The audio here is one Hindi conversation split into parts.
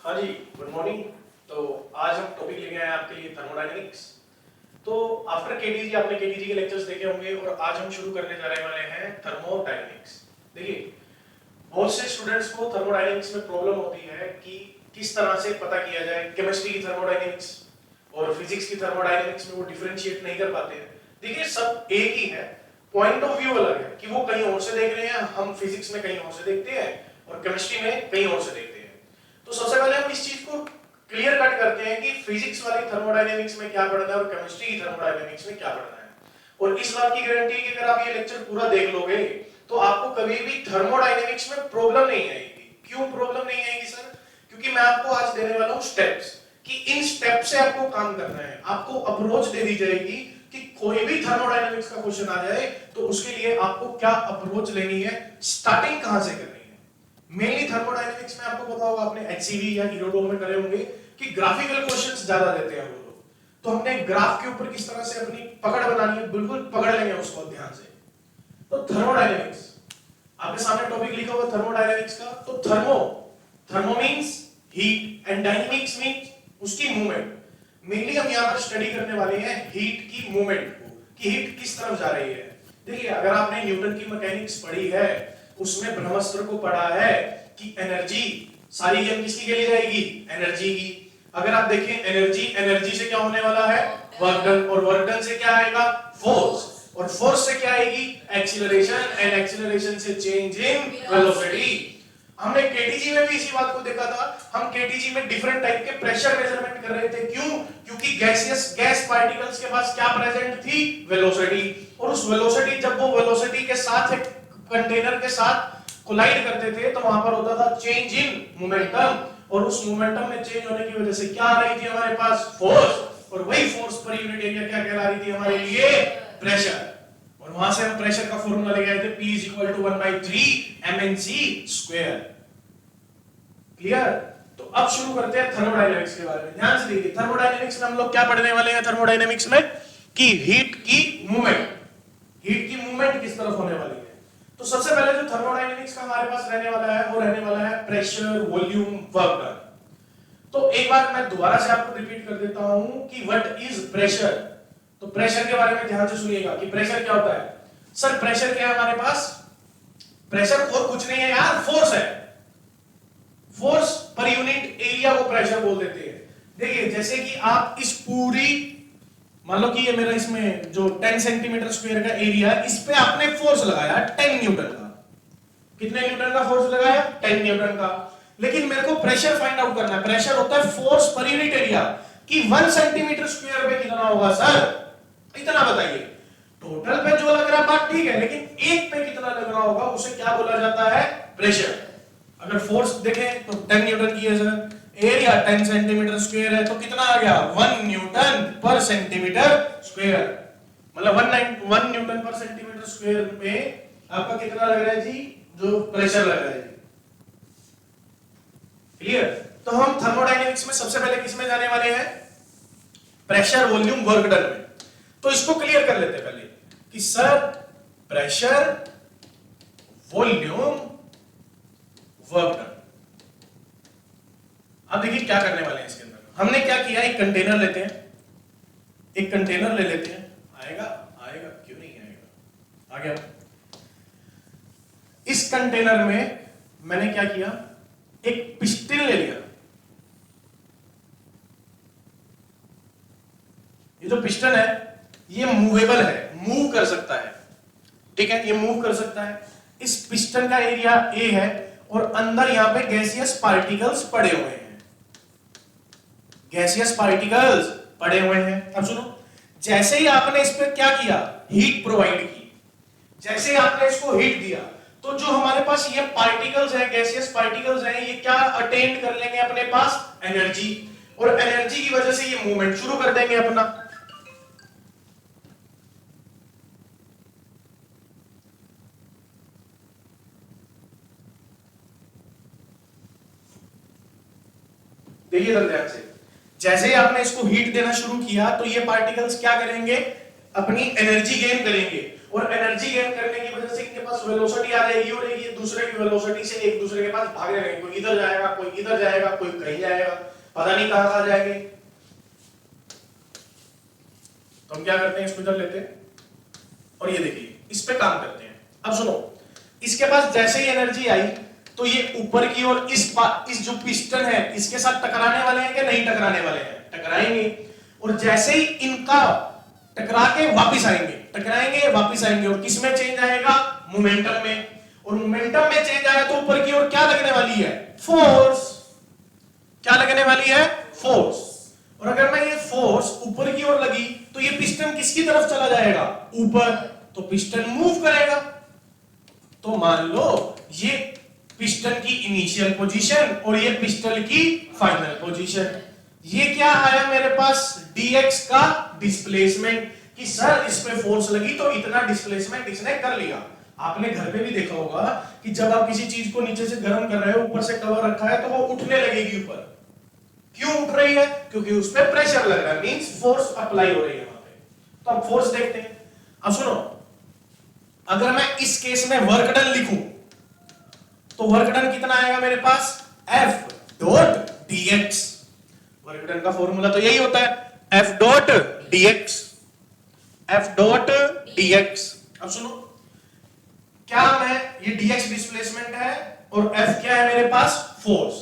हाँ जी, गुड मॉर्निंग। तो आज हम टॉपिक लेके आए हैं आपके लिए थर्मोडायनेमिक्स। तो आफ्टर केटीजी आपने केटीजी के लेक्चर्स देखे होंगे और आज हम शुरू करने जा रहे वाले हैं थर्मोडायनेमिक्स। देखिए, बहुत से स्टूडेंट्स को थर्मोडायनेमिक्स में प्रॉब्लम होती है कि किस तरह से पता किया जाए। केमिस्ट्री की थर्मोडायनेमिक्स और फिजिक्स की थर्मोडायनेमिक्स में वो डिफरेंशिएट नहीं कर पाते हैं। देखिए, सब एक ही है, पॉइंट ऑफ व्यू अलग है कि वो कहीं और से देख रहे हैं, हम फिजिक्स में कहीं और से देखते हैं और केमिस्ट्री में कहीं और से देखते हैं। तो सबसे पहले हम इस चीज को क्लियर कट करते हैं कि फिजिक्स वाली थर्मोडायनेमिक्स में क्या पढ़ना है और केमिस्ट्री की थर्मोडायनेमिक्स में क्या पढ़ना है। और इस बात की गारंटी कि अगर आप ये लेक्चर पूरा देख लोगे तो आपको कभी भी थर्मोडायनेमिक्स में प्रॉब्लम नहीं आएगी। क्यों प्रॉब्लम नहीं आएगी सर? क्योंकि मैं आपको आज देने वाला हूं स्टेप्स, कि इन स्टेप से आपको काम करना है। आपको अप्रोच दे दी जाएगी कि कोई भी थर्मोडायनेमिक्स का क्वेश्चन आ जाए तो उसके लिए आपको क्या अप्रोच लेनी है, स्टार्टिंग कहां से करनी है। मेनली थर्मोडायनेमिक्स में आपको पता होगा, आपने एचसीवी या हीरोडोम में करे होंगे कि ग्राफिकल क्वेश्चंस ज्यादा देते हैं वो लोग। तो हमने ग्राफ के ऊपर किस तरह से अपनी पकड़ बनानी है, बिल्कुल पकड़ लेंगे उसको ध्यान से। तो थर्मोडायनेमिक्स आपके सामने टॉपिक लिखा हुआ थर्मोडायनेमिक्स का। तो thermo means heat and dynamics means उसकी मूवमेंट। मेनली हम यहां पर स्टडी करने वाले हैं हीट की मूवमेंट को, कि हीट किस तरफ जा रही है। देखिए, अगर आपने न्यूटन की मैकेनिक्स पढ़ी है, उसमें ब्रह्मास्त्र को पढ़ा है कि एनर्जी सारी गेम किसकी खेली जाएगी, एनर्जी की। अगर आप देखें एनर्जी से क्या होने वाला है, वर्क डन, और वर्क डन से क्या आएगा, फोर्स, और फोर्स से क्या आएगी, एक्सीलरेशन, एंड एक्सीलरेशन से चेंज इन वेलोसिटी। हमने केटीजी में भी इसी बात को देखा था। हम केटीजी में डिफरेंट टाइप के प्रेशर मेजरमेंट कर रहे थे। क्यों? क्योंकि गैस पार्टिकल्स के पास क्या प्रेजेंट थी, वेलोसिटी। और उस वेलोसिटी, जब वो वेलोसिटी के साथ एक कंटेनर के साथ कोलाइड करते थे तो वहां पर होता था चेंज इन मोमेंटम, और उस मोमेंटम में चेंज होने की वजह से क्या आ रही थी हमारे पास, फोर्स। और वही फोर्स पर यूनिट एरिया क्या कहला रही थी हमारे लिए, प्रेशर। और वहां से हम प्रेशर का फॉर्मूला लेके आए थे, P = 1/3 mnc²। क्लियर? तो अब शुरू करते हैं थर्मोडायनेमिक्स के बारे में। ध्यान से देखिए, थर्मोडायनेमिक्स में हम लोग क्या पढ़ने वाले हैं थर्मोडायनेमिक्स में, कि हीट की मूवमेंट किस तरफ होने वाली है। तो सबसे पहले जो थर्मोडायनेमिक्स का हमारे पास रहने वाला है वो रहने वाला है प्रेशर, वॉल्यूम, वर्क डन। तो एक बार मैं दोबारा से आपको रिपीट कर देता हूं कि व्हाट इज प्रेशर। तो प्रेशर के बारे में ध्यान से सुनिएगा कि प्रेशर क्या होता है। सर प्रेशर क्या है हमारे पास, प्रेशर और कुछ नहीं है यार, फोर्स है। फोर्स पर यूनिट एरिया को प्रेशर बोल देते हैं। देखिए, जैसे कि आप इस पूरी, मान लो कि ये मेरा इसमें जो 10 सेंटीमीटर स्क्वायर का एरिया है, इस पे आपने फोर्स लगाया 10 न्यूटन का। कितने न्यूटन का फोर्स लगाया, 10 न्यूटन का। लेकिन मेरे को प्रेशर फाइंड आउट करना है। प्रेशर होता है फोर्स पर यूनिट एरिया, कि 1 सेंटीमीटर स्क्वायर पे कितना होगा सर, इतना बताइए। टोटल पे जो लग रहा है बात ठीक है, लेकिन एक पे कितना लग रहा होगा उसे क्या बोला जाता है, प्रेशर। अगर फोर्स देखें तो 10 न्यूटन की है सर, एरिया 10 सेंटीमीटर स्क्वायर है, तो कितना आ गया, 1 न्यूटन पर सेंटीमीटर स्क्वायर। मतलब 1 न्यूटन पर सेंटीमीटर स्क्वायर में आपका कितना लग रहा है जी, जो प्रेशर लग रहा है जी। क्लियर? तो हम थर्मोडायनेमिक्स में सबसे पहले किस में जाने वाले हैं, प्रेशर, वॉल्यूम, वर्क डन में। तो इसको क्लियर कर लेते हैं पहले कि sir pressure, volume, work done. अब देखिए क्या करने वाले हैं इसके अंदर। हमने क्या किया, एक कंटेनर लेते हैं, एक कंटेनर ले लेते हैं। आएगा क्यों नहीं आएगा, आ गया। इस कंटेनर में मैंने क्या किया, एक पिस्टन ले लिया। ये जो पिस्टन है ये मूवेबल है, मूव कर सकता है। ठीक है, ये मूव कर सकता है। इस पिस्टन का एरिया A है और अंदर यहां पे गैसियस पार्टिकल्स पड़े हुए हैं। गैसियस पार्टिकल्स पड़े हुए हैं। अब सुनो, जैसे ही आपने इस पे क्या किया, हीट प्रोवाइड की, जैसे ही आपने इसको हीट दिया तो जो हमारे पास ये पार्टिकल्स हैं, गैसियस पार्टिकल्स हैं, ये क्या अटेन कर लेंगे अपने पास, एनर्जी। और एनर्जी की वजह से ये मूवमेंट शुरू कर देंगे अपना। देखिए ध्यान से, जैसे ही आपने इसको हीट देना शुरू किया तो ये पार्टिकल्स क्या करेंगे, अपनी एनर्जी गेन करेंगे। और एनर्जी गेन करने की वजह से इनके पास पास वेलोसिटी आ जाएगी और ये दूसरे की वेलोसिटी से एक दूसरे के पास भागने लगेंगे, कोई इधर जाएगा, कोई इधर जाएगा, कोई कहीं जाएगा, पता नहीं कहां जाएंगे। तो हम क्या करते हैं, इसको इधर लेते हैं और ये देखिए इस पे काम करते हैं। अब सुनो, इसके पास जैसे ही एनर्जी आई तो ये ऊपर की ओर इस जो पिस्टन है इसके साथ टकराने वाले हैं कि नहीं टकराने वाले हैं, टकराएंगे। और जैसे ही इनका टकरा के वापस आएंगे, टकराएंगे वापस आएंगे, और किस में चेंज आएगा, मोमेंटम में। और मोमेंटम में चेंज आया तो ऊपर की ओर क्या लगने वाली है, फोर्स। क्या लगने वाली है, फोर्स। और अगर मैं ये फोर्स ऊपर की ओर लगी तो ये पिस्टन किसकी तरफ चला जाएगा, ऊपर, तो पिस्टन मूव करेगा। तो मान लो ये पिस्टन की इनिशियल पोजीशन और ये पिस्टन की फाइनल पोजीशन। ये क्या आया मेरे पास, dx का डिस्प्लेसमेंट, कि सर इस पे फोर्स लगी तो इतना डिस्प्लेसमेंट इसने कर लिया। आपने घर पे भी देखा होगा कि जब आप किसी चीज को नीचे से गर्म कर रहे हो, ऊपर से कवर रखा है, तो वो उठने लगेगी ऊपर। क्यों उठ रही है, क्योंकि उस पे प्रेशर लग रहा है, मींस फोर्स अप्लाई हो रही है वहां पे। तो अब फोर्स देखते हैं। अब सुनो, अगर मैं इस केस में वर्क डन लिखूं तो वर्क डन कितना आएगा मेरे पास, F dot dx। Work done का फॉर्मूला तो यही होता है, F dot dx, F dot dx। अब सुनो, क्या मैं ये dx डिस्प्लेसमेंट है और F क्या है मेरे पास, फोर्स।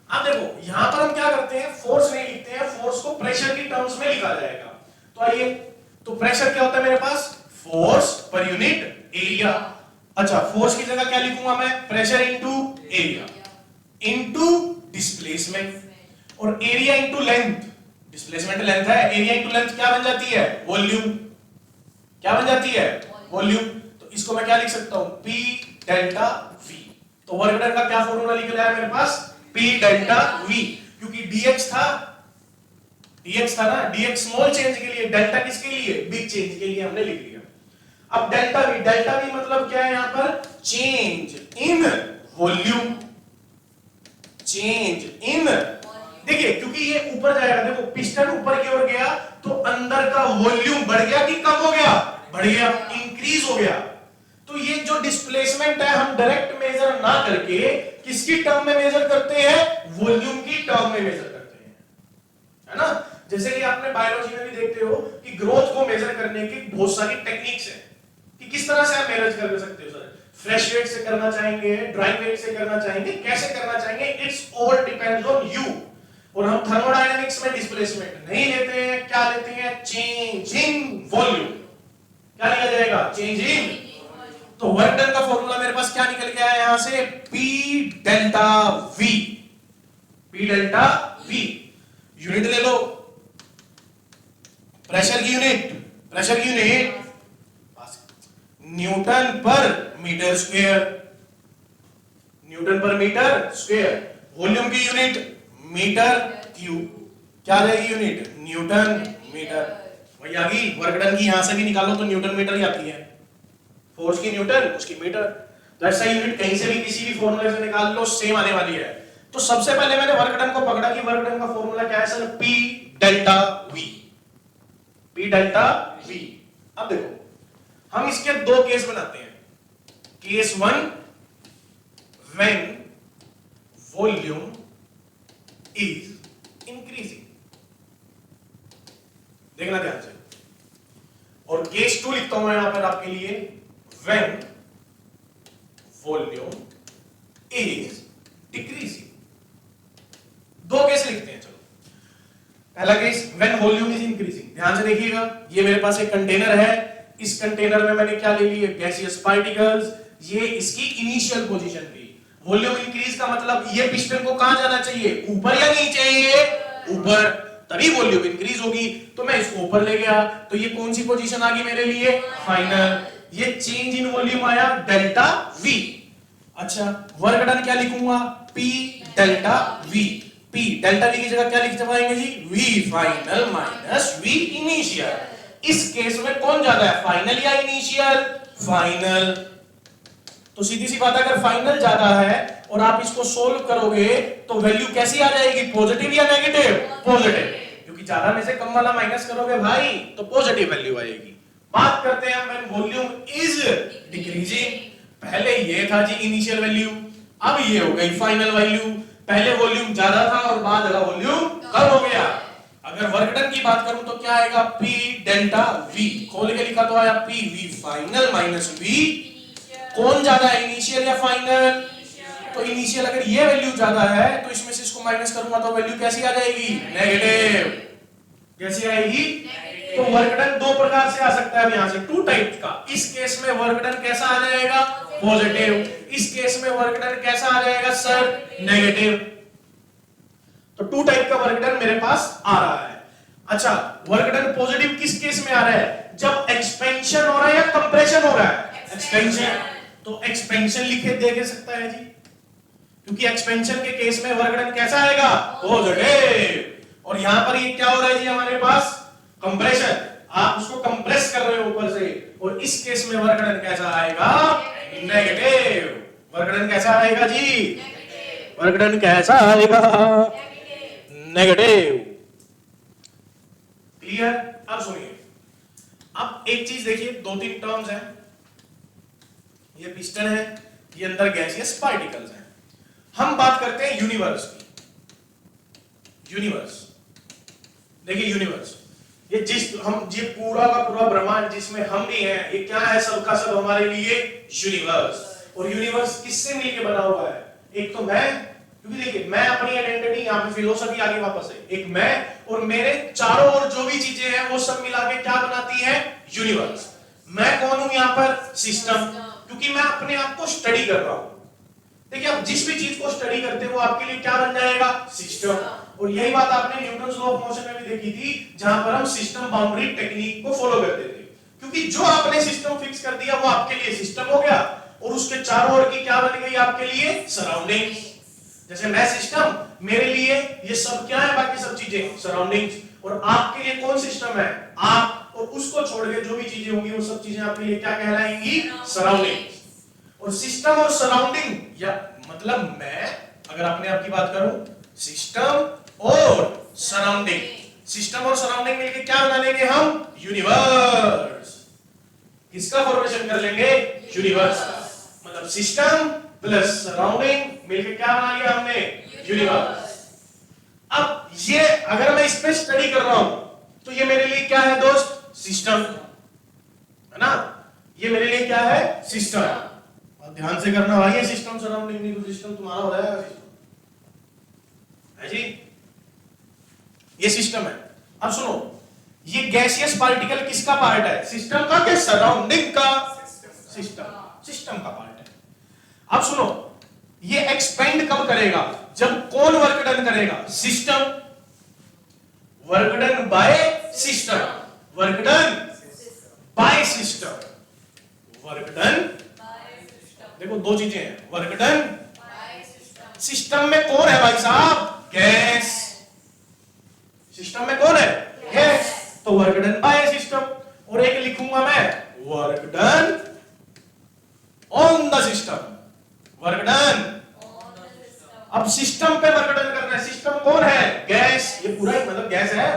अब देखो यहां पर हम क्या करते हैं, फोर्स नहीं लिखते हैं, फोर्स को प्रेशर की टर्म्स में लिखा जाएगा। तो आइए, तो प्रेशर क्या होता है मेरे पास, फोर्स पर यूनिट एरिया। अच्छा, फोर्स की जगह क्या लिखूंगा मैं, pressure into area into displacement, और area into length. Displacement length है, एरिया इनटू लेंथ क्या बन जाती है, वॉल्यूम। क्या बन जाती है, वॉल्यूम। तो इसको मैं क्या लिख सकता हूं, P डेल्टा V। तो वर्क डन का क्या फॉर्मूला निकला है मेरे पास, P डेल्टा V, क्योंकि dx था ना, dx स्मॉल चेंज के लिए, डेल्टा किसके लिए, बिग चेंज के लिए हमने लिख लिया। अब डेल्टा V मतलब क्या है यहां पर, change in volume, change in, देखिए क्योंकि ये ऊपर जाएगा, देखो पिस्टन ऊपर की ओर गया तो अंदर का वॉल्यूम बढ़ गया कि कम हो गया, बढ़ गया, इंक्रीज हो गया। तो ये जो डिस्प्लेसमेंट है हम डायरेक्ट मेजर ना करके किसकी टर्म में मेजर करते हैं, वॉल्यूम की टर्म में मेजर करते हैं, है ना। जैसे कि आपने बायोलॉजी में भी देखते हो कि ग्रोथ को मेजर करने की बहुत सारी टेक्निक्स हैं, कि किस तरह से आप मेजर कर सकते हो। सर फ्रेश वेट से करना चाहेंगे, ड्राई वेट से करना चाहेंगे, कैसे करना चाहेंगे, it's all depends on you. और हम थर्मोडायनामिक्स में डिस्प्लेसमेंट नहीं लेते हैं, क्या लेते हैं, चेंज इन वॉल्यूम। क्या लिखा जाएगा, चेंज इन। तो वर्क डन का फॉर्मूला मेरे पास क्या निकल के आया यहां से, P delta V, P delta V। Unit ले लो, प्रेशर की यूनिट न्यूटन पर मीटर स्क्वायर, न्यूटन पर मीटर स्क्वायर। वॉल्यूम की यूनिट मीटर क्यूब, क्या आ जाएगी यूनिट, न्यूटन मीटर। वही आ गई, वर्क डन की यहां से भी निकालो तो न्यूटन मीटर ही आती है, फोर्स की न्यूटन, उसकी मीटर। तो ऐसा यूनिट कहीं से भी किसी भी फॉर्मूले से निकाल लो, सेम आने वाली है। तो सबसे पहले मैंने वर्क डन को पकड़ा कि वर्क डन का फॉर्मूला क्या है sir, P delta V, P delta V। अब देखो हम इसके दो केस बनाते हैं। Case 1, when volume is increasing, देखना ध्यान से। और केस 2 लिखता हूं मैं यहां पर आपके लिए, व्हेन वॉल्यूम इज डिक्रीजिंग। दो केस लिखते हैं, चलो। पहला case when volume is increasing, ध्यान से देखिएगा। ये मेरे पास एक कंटेनर है, इस कंटेनर में मैंने क्या ले लिए, गैसियस पार्टिकल्स। ये इसकी इनिशियल पोजीशन थी। वॉल्यूम इंक्रीज का मतलब ये पिस्टन को कहां जाना चाहिए, ऊपर या नीचे, ऊपर, तभी वॉल्यूम इंक्रीज होगी। तो मैं इसको ऊपर ले गया, तो ये कौन सी पोजीशन आ गई मेरे लिए, फाइनल। ये चेंज इन वॉल्यूम आया डेल्टा V। अच्छा, वर्क डन क्या लिखूंगा, P delta V। P delta V की जगह क्या लिख पाएंगे जी, V final minus V initial. इस केस में कौन ज्यादा है, फाइनल या इनिशियल, फाइनल। तो सीधी सी बात है, अगर फाइनल ज्यादा है और आप इसको सोल्व करोगे तो वैल्यू कैसी आ जाएगी, पॉजिटिव या नेगेटिव, पॉजिटिव। क्योंकि ज्यादा में से कम वाला माइनस करोगे भाई तो पॉजिटिव वैल्यू आएगी। बात करते हैं व्हेन वॉल्यूम इज डिक्रीजिंग। पहले ये था जी इनिशियल वैल्यू, अब ये हो गई फाइनल वैल्यू। पहले वॉल्यूम ज्यादा था और बाद वाला वॉल्यूम कम हो गया। अगर वर्क डन की बात करूं तो क्या आएगा, P डेल्टा V, खोल के लिखा तो आया P V final minus V, कौन ज्यादा है इनिशियल या फाइनल? तो इनिशियल अगर ये वैल्यू ज्यादा है तो इसमें से इसको माइनस करूंगा तो वैल्यू कैसी आ जाएगी, नेगेटिव। कैसी आएगी? तो वर्क डन दो प्रकार से आ सकता है, अब यहां से टू टाइप का। इस केस में वर्क डन कैसा आ जाएगा, पॉजिटिव। इस केस में वर्क डन कैसा आ जाएगा सर, नेगेटिव। तो टू टाइप का वर्क डन मेरे पास आ रहा है। अच्छा, वर्क डन पॉजिटिव किस केस में आ रहा है, जब एक्सपेंशन हो रहा है या कंप्रेशन हो रहा है, एक्सपेंशन। तो एक्सपेंशन लिखे दे सकता है जी, क्योंकि एक्सपेंशन के केस में वर्क डन कैसा आएगा, पॉजिटिव। और यहां पर ये क्या हो रहा है जी हमारे पास, कंप्रेशन। आप उसको कंप्रेस कर रहे हो ऊपर से, और इस केस में वर्क डन कैसा आएगा, नेगेटिव। वर्क डन कैसा आएगा जी, वर्क डन कैसा आएगा, नेगेटिव। क्लियर? अब सुनिए, अब एक चीज देखिए, दो तीन टर्म्स हैं, ये पिस्टन है, ये अंदर गैसियस पार्टिकल्स हैं। हम बात करते हैं यूनिवर्स की। यूनिवर्स देखिए, यूनिवर्स ये ये पूरा का पूरा ब्रह्मांड जिसमें हम भी हैं, ये क्या है, सबका सब हमारे लिए यूनिवर्स। और यूनिवर्स किससे मिलके बना हुआ है, एक तो मैं, क्योंकि देखिए मैं अपनी आइडेंटिटी, यहां पे फिलोसफी आगे वापस है, एक मैं और मेरे चारों ओर जो भी चीजें हैं वो सब मिला के क्या बनाती है, यूनिवर्स। मैं कौन हूं यहां पर, सिस्टम, क्योंकि मैं अपने आप को स्टडी कर रहा हूं। देखिए आप जिस भी चीज को स्टडी करते हो आपके लिए क्या बन जाएगा, सिस्टम। और यही बात आपने न्यूटन्स लॉ ऑफ मोशन में भी देखी थी, जहां पर हम सिस्टम बाउंड्री टेक्निक को फॉलो करते थे, क्योंकि जो आपने सिस्टम फिक्स कर दिया वो आपके लिए सिस्टम हो गया, और उसके चारों ओर की क्या बन गई आपके लिए, सराउंडिंग्स। जैसे मैं सिस्टम, मेरे लिए ये सब क्या है, बाकी सब चीजें सराउंडिंग्स। और आपके लिए कौन सिस्टम है, आप, और उसको छोड़ के जो भी चीजें होंगी वो सब चीजें आपके लिए क्या कहलाएंगी, सराउंडिंग्स। और सिस्टम और सराउंडिंग, या मतलब मैं अगर अपने आप की बात करूं, सिस्टम और सराउंडिंग, सिस्टम और सराउंडिंग मिलकर क्या बना लेंगे हम, यूनिवर्स। किसका फॉर्मेशन कर लेंगे, यूनिवर्स का। मतलब सिस्टम प्लस सराउंडिंग मिलकर क्या बना लिया हमने, यूनिवर्स। अब ये अगर मैं इस पे स्टडी कर रहा हूं तो ये मेरे लिए क्या है दोस्त, सिस्टम है ना, ये मेरे लिए क्या है, सिस्टम। ध्यान से करना भाई, ये सिस्टम सराउंडिंग नहीं तो सिस्टम तुम्हारा हो जाएगा, सिस्टम है जी, ये सिस्टम है। अब सुनो, ये गैसियस पार्टिकल किसका पार्ट है, सिस्टम का क्या, सराउंडिंग का, सिस्टम का पार्ट है। अब सुनो, ये एक्सपेंड कब करेगा, जब कौन वर्क डन करेगा, system. Work done by system, work done by system, work done, देखो दो चीजें हैं, वर्क डन सिस्टम में कौन है भाई साहब, गैस। सिस्टम में कौन है, गैस। तो वर्क डन बाय सिस्टम। और एक लिखूंगा मैं, work done on the system, work done. अब सिस्टम पे वर्क डन करना है, सिस्टम कौन है, गैस, ये पूरा ही मतलब गैस है।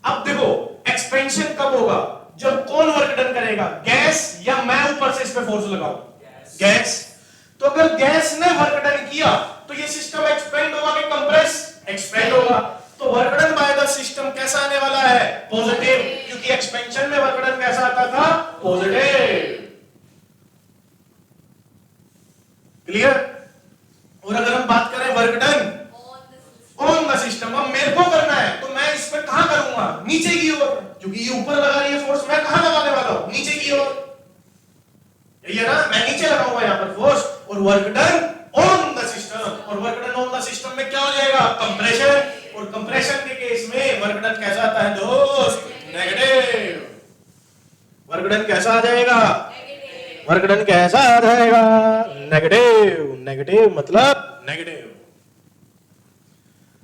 अब देखो एक्सपेंशन कब होगा, जब कौन वर्क डन करेगा, गैस, या मैं ऊपर से इस पे फोर्स लगाऊं, गैस। तो अगर गैस ने वर्क डन किया तो ये सिस्टम एक्सपेंड होगा कि कंप्रेस, एक्सपेंड होगा। तो work done by the system कैसा आने वाला है, पॉजिटिव, क्योंकि एक्सपेंशन में वर्क डन कैसा आता था, पॉजिटिव। क्लियर? और अगर हम बात करें work done on the system, अब मेरे को करना है तो मैं इस पे कहां करूंगा, नीचे की ओर, क्योंकि ये ऊपर लगा रही है फोर्स, मैं कहां लगाने वाला हूं, नीचे की ओर, ये ना, मैं नीचे लगाऊंगा यहां पर फोर्स। और work done on the system, और work done on the system में क्या हो जाएगा, कंप्रेशन। और कंप्रेशन के केस में वर्क डन कैसा आता है दोस्त, नेगेटिव। वर्क डन कैसा आ जाएगा, वर्क डन कैसा आ जाएगा, नेगेटिव। नेगेटिव मतलब नेगेटिव।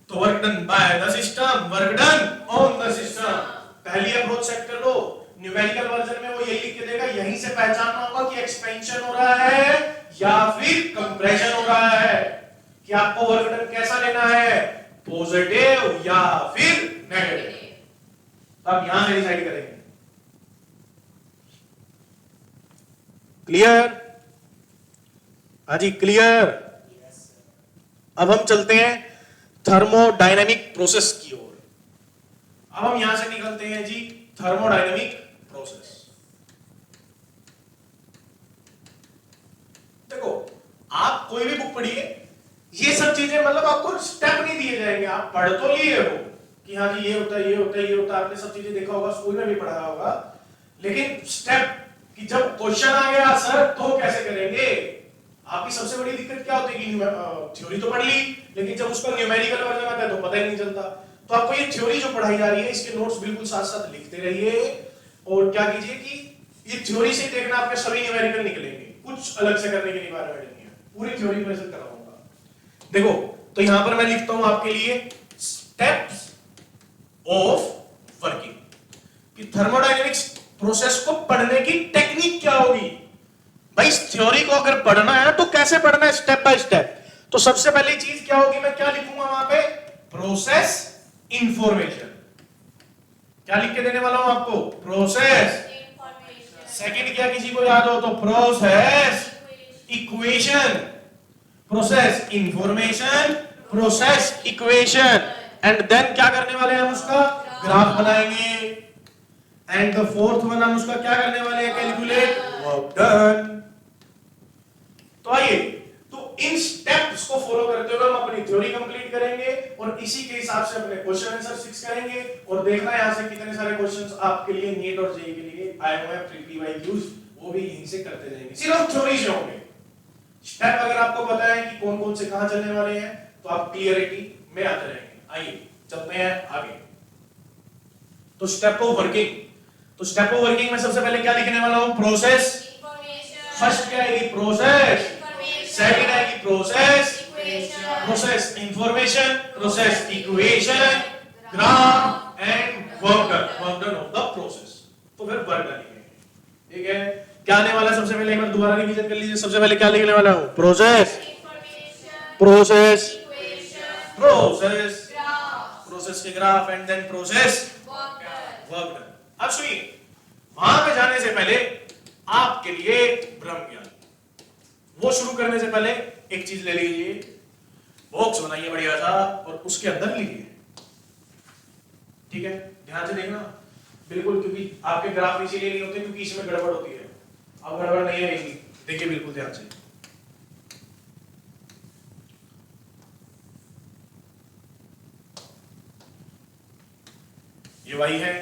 तो work done by the system, work done on the system. पहली अप्रोच सेट कर लो, न्यूमेरिकल वर्जन में वो यही लिख के देगा, यहीं से पहचानना होगा कि एक्सपेंशन हो रहा है या फिर कंप्रेशन हो रहा है, कि आपको वर्क डन कैसा लेना है, पॉजिटिव या फिर नेगेटिव। तो आप यहां से डिसाइड करेंगे। क्लियर? हाँ जी क्लियर। अब हम चलते हैं थर्मोडायनेमिक प्रोसेस की ओर। अब हम यहां से निकलते हैं जी थर्मोडायनेमिक प्रोसेस। देखो आप कोई भी बुक पढ़िए, ये सब चीजें मतलब आपको स्टेप नहीं दिए जाएंगे, आप पढ़ तो लिए हो कि हाँ जी ये होता है ये होता है ये होता है, आपने सब चीजें देखा होगा, स्कूल में भी पढ़ा होगा, लेकिन स्टेप कि जब क्वेश्चन आ गया सर तो कैसे करेंगे। आपकी सबसे बड़ी दिक्कत क्या होती है कि थ्योरी तो पढ़ ली, लेकिन जब उसका न्यूमेरिकल वर्जन आता है तो पता ही नहीं चलता। तो आपको ये थ्योरी जो पढ़ाई जा रही है इसके नोट्स बिल्कुल साथ साथ लिखते रहिए, और क्या कीजिए कि ये थ्योरी से देखना आपके सभी न्यूमेरिकल निकलेंगे, कुछ अलग से करने की रिक्वायरमेंट नहीं है, पूरी थ्योरी में से कराऊंगा। देखो तो यहां पर मैं लिखता हूं आपके लिए स्टेप्स ऑफ वर्किंग, कि थर्मोडायनेमिक्स प्रोसेस को पढ़ने की टेक्निक क्या होगी। भाई इस थ्योरी को अगर पढ़ना है तो कैसे पढ़ना है, स्टेप बाय स्टेप। तो सबसे पहली चीज क्या होगी, मैं क्या लिखूंगा वहां पे, प्रोसेस इंफॉर्मेशन। क्या लिख के देने वाला हूं आपको, प्रोसेस। सेकंड क्या किसी को याद हो तो process equation, process information, process equation, and then क्या करने वाले हैं हम उसका ग्राफ बनाएंगे, एंड द फोर्थ वन हम उसका क्या करने वाले हैं, कैलकुलेट वर्क डन। तो आइए तो इन स्टेप्स को फॉलो करते हुए हम अपनी थ्योरी कंप्लीट करेंगे और इसी के हिसाब से अपने क्वेश्चन आंसर 6 करेंगे, और देखना यहां से कितने सारे क्वेश्चंस आपके लिए नीट और जेईई के लिए आए हुए हैं प्री वाईक्यूज, वो भी यहीं से करते जाएंगे, सिर्फ थ्योरी से होंगे। स्टेप अगर आपको पता है कि कौन कौन से कहां चलने वाले हैं तो आप क्लियरिटी में आते रहेंगे। आइए चलते हैं आगे। तो स्टेप ऑफ वर्किंग, तो स्टेप ऑफ वर्किंग में सबसे पहले क्या लिखने वाला हूं, प्रोसेस। फर्स्ट क्या आएगी, प्रोसेस। सेकंड आएगी process, process information, process equation, graph and work done of the process. तो फिर वर्क डन लिखेंगे, ठीक है। क्या आने वाला है सबसे पहले, एक बार दोबारा रिवीजन कर लीजिए। सबसे पहले क्या लिखने वाला हूं, प्रोसेस, प्रोसेस, प्रोसेस, प्रोसेस के graph, and then process work done. अब सुनिए, वहां पे जाने से पहले आपके लिए ब्रह्म ज्ञान, वो शुरू करने से पहले एक चीज ले लीजिए, बॉक्स बनाइए बढ़िया सा और उसके अंदर लीजिए, ठीक है। ध्यान से देखना बिल्कुल, क्योंकि आपके ग्राफ इसीलिए नहीं होते क्योंकि इसमें गड़बड़ होती है। अब गड़बड़ नहीं रहेगी, देखिए बिल्कुल ध्यान से। ये y है,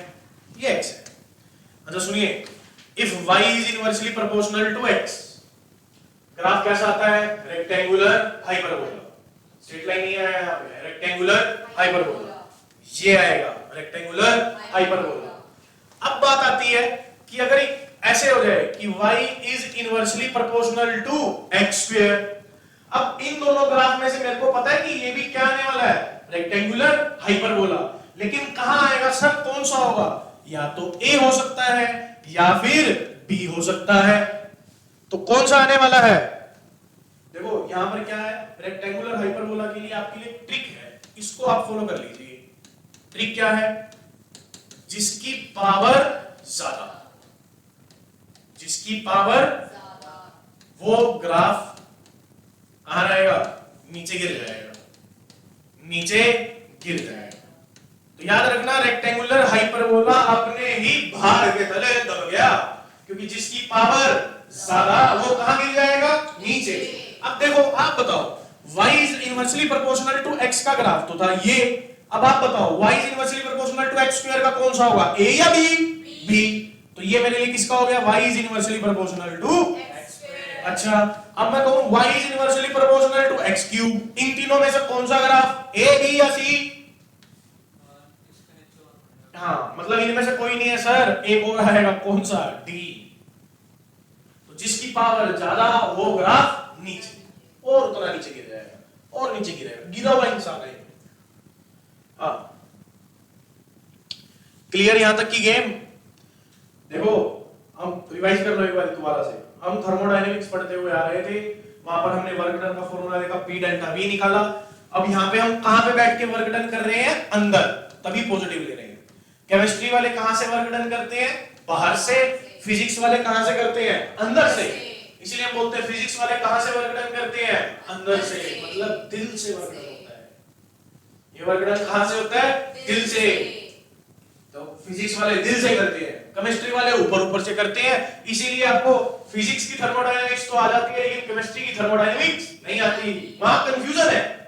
ये x है। अच्छा सुनिए, if y is inversely proportional to x, graph कैसा आता है, रेक्टेंगुलर हाइपरबोला। स्ट्रेट लाइन नहीं आया यहां पे, रेक्टेंगुलर हाइपरबोला, ये आएगा रेक्टेंगुलर हाइपरबोला। अब बात आती है कि अगर ऐसे हो जाए कि y is inversely proportional to x square, अब इन दोनों ग्राफ में से मेरे को पता है कि ये भी क्या आने वाला है, रेक्टेंगुलर हाइपरबोला, लेकिन कहां आएगा सर, कौन सा होगा, या तो a हो सकता है या फिर b हो सकता है। तो कौन सा आने वाला है, देखो यहां पर क्या है, रेक्टेंगुलर हाइपरबोला के लिए आपके लिए ट्रिक है, इसको आप फॉलो कर लीजिए। ट्रिक क्या है, जिसकी पावर ज्यादा, जिसकी पावर वो ग्राफ कहां रहेगा, नीचे गिर जाएगा, नीचे गिर जाएगा। तो याद रखना, रेक्टेंगुलर हाइपरबोला अपने ही भार के तले दब गया, क्योंकि जिसकी पावर ज्यादा वो कहां गिर जाएगा, नीचे। अब देखो आप बताओ, y is inversely proportional to x का ग्राफ तो था ये, अब आप बताओ y is inversely proportional to x square का कौन सा होगा, a या b, b। तो ये मेरे लिए किसका हो गया, y is inversely proportional to x square. अच्छा अब मैं कहूं y is inversely proportional to x cube, इन तीनों में से कौन सा ग्राफ, a, b या c, हाँ मतलब इनमें से कोई नहीं है सर, एक और आएगा, कौन सा, d। तो जिसकी पावर ज्यादा वो ग्राफ नीचे, और उतना नीचे गिर जाएगा, और नीचे गिरेगा, गिरा हुआ इंसान है। क्लियर यहां तक की गेम। देखो हम रिवाइज कर लो एक बार दोबारा से। हम थर्मोडायनेमिक्स पढ़ते हुए आ रहे थे, वहां पर हमने वर्क डन का फॉर्मूला देखा, P डेल्टा V निकाला। अब यहां पे हम कहां पे बैठ के वर्क डन कर रहे हैं, अंदर, तभी पॉजिटिव ले रहे हैं। केमिस्ट्री वाले कहां से वर्क डन करते हैं, बाहर से। फिजिक्स वाले कहां से करते हैं, अंदर से। इसलिए हम बोलते हैं फिजिक्स वाले कहां से वर्क डन करते हैं, अंदर से, मतलब दिल से वर्क डन होता है। ये वर्क डन कहां से होता है, दिल से। तो फिजिक्स वाले दिल से करते हैं, केमिस्ट्री वाले ऊपर ऊपर से करते हैं। इसीलिए आपको फिजिक्स की थर्मोडायनामिक्स तो आ जाती है, लेकिन केमिस्ट्री की थर्मोडायनामिक्स नहीं आती, वहां कंफ्यूजन है।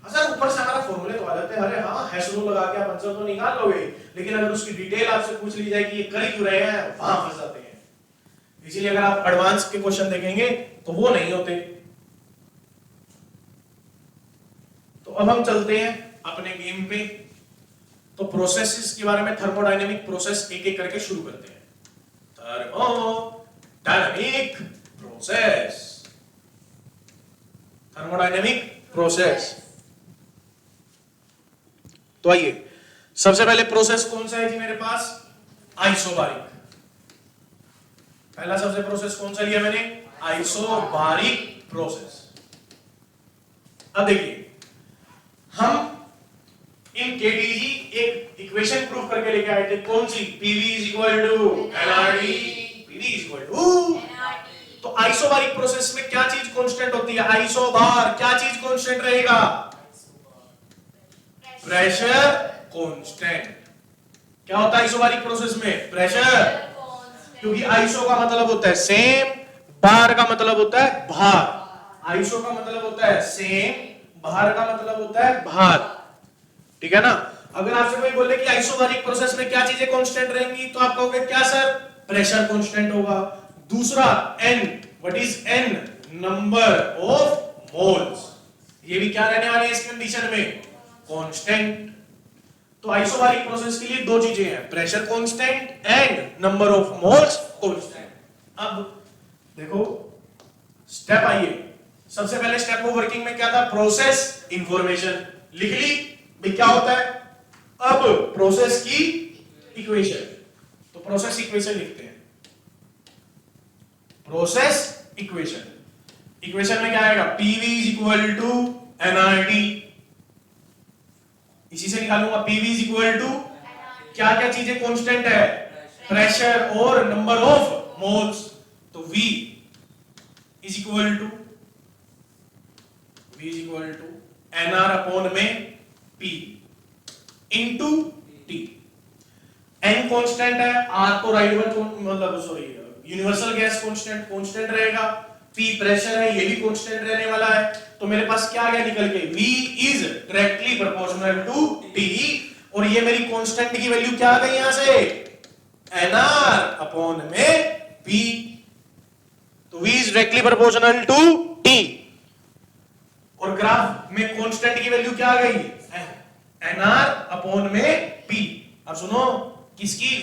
सर ऊपर से हमारा फॉर्मूले तो आ जाते हैं, अरे हाँ हैश रूल लगा के आप आंसर तो निकाल लोगे, लेकिन अगर उसकी डिटेल आपसे पूछ ली जाए कि ये कर क्यों रहे हैं, वहां फंस जाते हैं। इसीलिए अगर आप एडवांस के क्वेश्चन देखेंगे तो वो नहीं होते। तो अब हम चलते हैं अपने गेम पे। तो प्रोसेसेस के बारे में, थर्मोडायनेमिक प्रोसेस एक एक करके शुरू करते हैं। Thermodynamic process, thermodynamic process. तो आइए, सबसे पहले प्रोसेस कौन सा है जी मेरे पास, आइसोबारिक। पहला सबसे प्रोसेस कौन सा लिया मैंने, आइसोबारिक प्रोसेस। अब देखिए, हम इन केटीजी एक इक्वेशन प्रूव करके लेके आए थे, कौन सी, PV is equal to NRT, PV is equal to NRT. तो आइसोबारिक प्रोसेस में क्या चीज कांस्टेंट होती है, आइसोबार, क्या चीज कांस्टेंट रहेगा, प्रेशर कांस्टेंट। क्या होता है आइसोबारिक प्रोसेस में, प्रेशर, क्योंकि आइसो का मतलब होता है सेम, बार का मतलब होता है भार। आइसो का मतलब होता है सेम, भार का मतलब होता है भार, ठीक है ना। अगर आपसे कोई बोले कि आइसोबारिक प्रोसेस में क्या चीजें कांस्टेंट रहेंगी, तो आप कहोगे क्या सर, प्रेशर कांस्टेंट होगा। दूसरा n, what is n, number of moles, ये भी क्या रहने वाले हैं इस कंडीशन में, कांस्टेंट। तो आइसोबारिक प्रोसेस के लिए दो चीजें हैं, pressure constant and number of moles constant. अब देखो स्टेप, आइए सबसे पहले स्टेप वो वर्किंग में क्या था, प्रोसेस इंफॉर्मेशन लिख ली भाई क्या होता है। अब प्रोसेस की इक्वेशन, तो प्रोसेस इक्वेशन लिखते हैं, प्रोसेस इक्वेशन। इक्वेशन में क्या आएगा, PV is equal to NRT, इसी से निकालूंगा पीवी इज इक्वल टू, क्या क्या चीजें कांस्टेंट है, प्रेशर और नंबर ऑफ मोल्स। तो V is equal to, V is equal to NR upon में P into T। N constant है, R तो राइडबल मतलब sorry universal gas constant, constant रहेगा। P प्रेशर है, ये भी कांस्टेंट रहने वाला है। तो मेरे पास क्या आ गया निकल के, V is directly proportional to T, और ये मेरी कांस्टेंट की वैल्यू क्या आ गई यहां से, NR अपॉन में P। तो V is directly proportional to T, और ग्राफ में कांस्टेंट की वैल्यू क्या आ गई, NR अपॉन में P। अब सुनो, किसकी,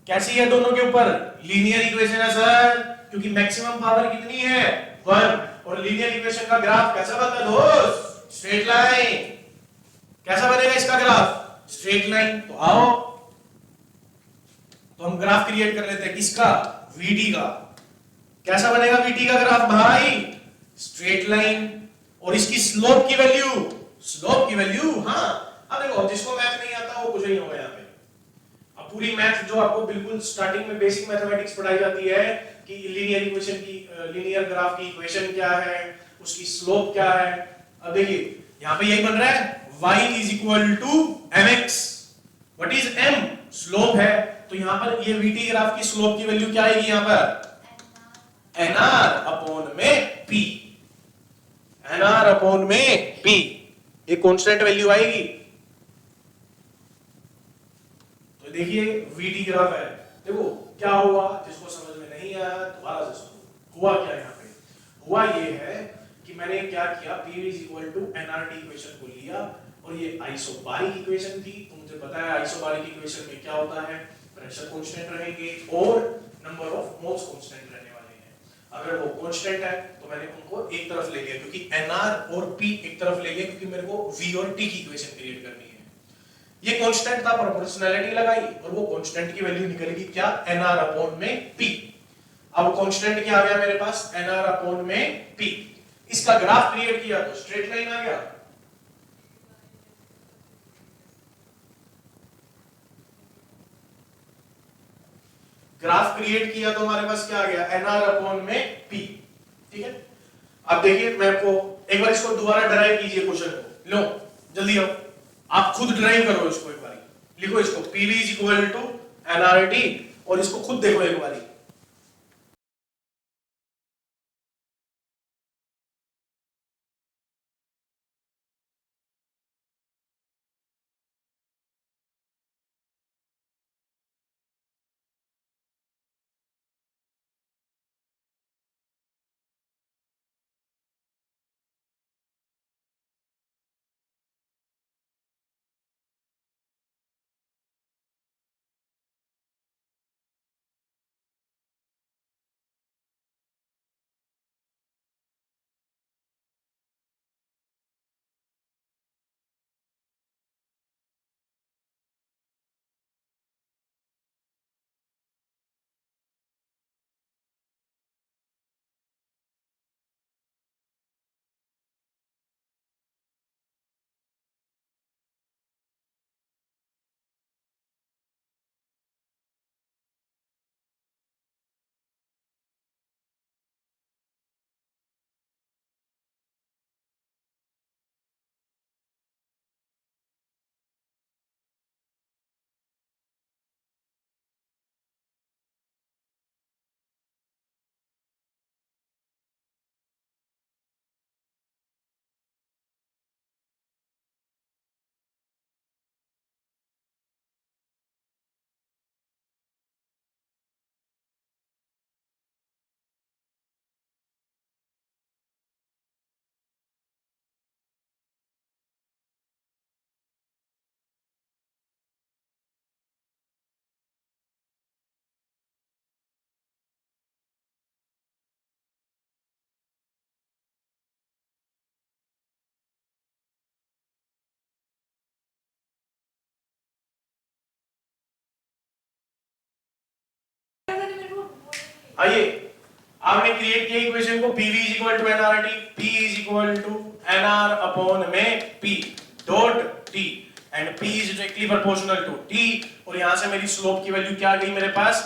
कैसी है दोनों के ऊपर, लीनियर इक्वेशन है सर, क्योंकि मैक्सिमम पावर कितनी है 1, और लीनियर इक्वेशन का ग्राफ कैसा बनता है दोस्त, स्ट्रेट लाइन। कैसा बनेगा इसका ग्राफ, स्ट्रेट लाइन। तो आओ, तो हम ग्राफ क्रिएट कर लेते हैं, किसका, VT का। कैसा बनेगा VT का ग्राफ भाई, स्ट्रेट लाइन। और इसकी स्लोप की वैल्यू, स्लोप की वैल्यू, हाँ अब देखो जिसको मैथ नहीं आता वो कुछ नहीं होगा यहाँ पे। अब पूरी मैथ जो आपको बिल्कुल स्टार्टिंग में बेसिक मैथमेटिक्स पढ़ाई जाती है कि लीनियर इक्वेशन की, लीनियर ग्राफ की इक्वेशन क्या है, उसकी स्लोप क्या है। अब देखिए यहाँ पे यही बन रहा है, y is equal to mx, what is m, slope है। तो यहाँ पर ये VT ग्राफ की स्लोप की वैल्यू क्या आएगी यहाँ पर, NR अपॉन में P, NR अपॉन में P, ये कांस्टेंट वैल्यू आएगी। तो देखिए VT ग्राफ है, देखो क्या हुआ, जिसको समझ में नहीं आया दोबारा से सुनो। हुआ क्या यहाँ पे, हुआ ये है कि मैंने क्या किया, P is equal to NRT equation को लिया, और ये आइसोबारिक इक्वेशन थी। तो मुझे पता है आइसोबारिक इक्वेशन में क्या होता है, प्रेशर कांस्टेंट रहेंगे और नंबर ऑफ मोल्स कांस्टेंट रहने वाले हैं। अगर वो कांस्टेंट है तो मैंने उनको एक तरफ ले लिया, क्योंकि NR और P एक तरफ ले लिया, क्योंकि मेरे को V और T की इक्वेशन क्रिएट करनी है। ये कांस्टेंट था, प्रोपोर्शनैलिटी लगाई, और वो कांस्टेंट की वैल्यू निकलेगी क्या, NR अपॉन में P। अब कांस्टेंट क्या आ गया मेरे पास, NR अपॉन में P। इसका ग्राफ क्रिएट किया तो स्ट्रेट लाइन आ गया। ग्राफ क्रिएट किया तो हमारे पास क्या आ गया, एनआर अपॉन में पी। ठीक है, अब देखिए मैं आपको एक बार इसको दोबारा ड्राइव कीजिए क्वेश्चन को, लो जल्दी आओ, आप खुद ड्राइव करो इसको, एक बार लिखो इसको, PV is equal to NRT, और इसको खुद देखो एक बार। आइए, आपने क्रिएट किया इक्वेशन को, PV is equal to NRT, P is equal to NR upon में P dot T, and P is directly proportional to T, और यहां से मेरी स्लोप की वैल्यू क्या आ गई मेरे पास,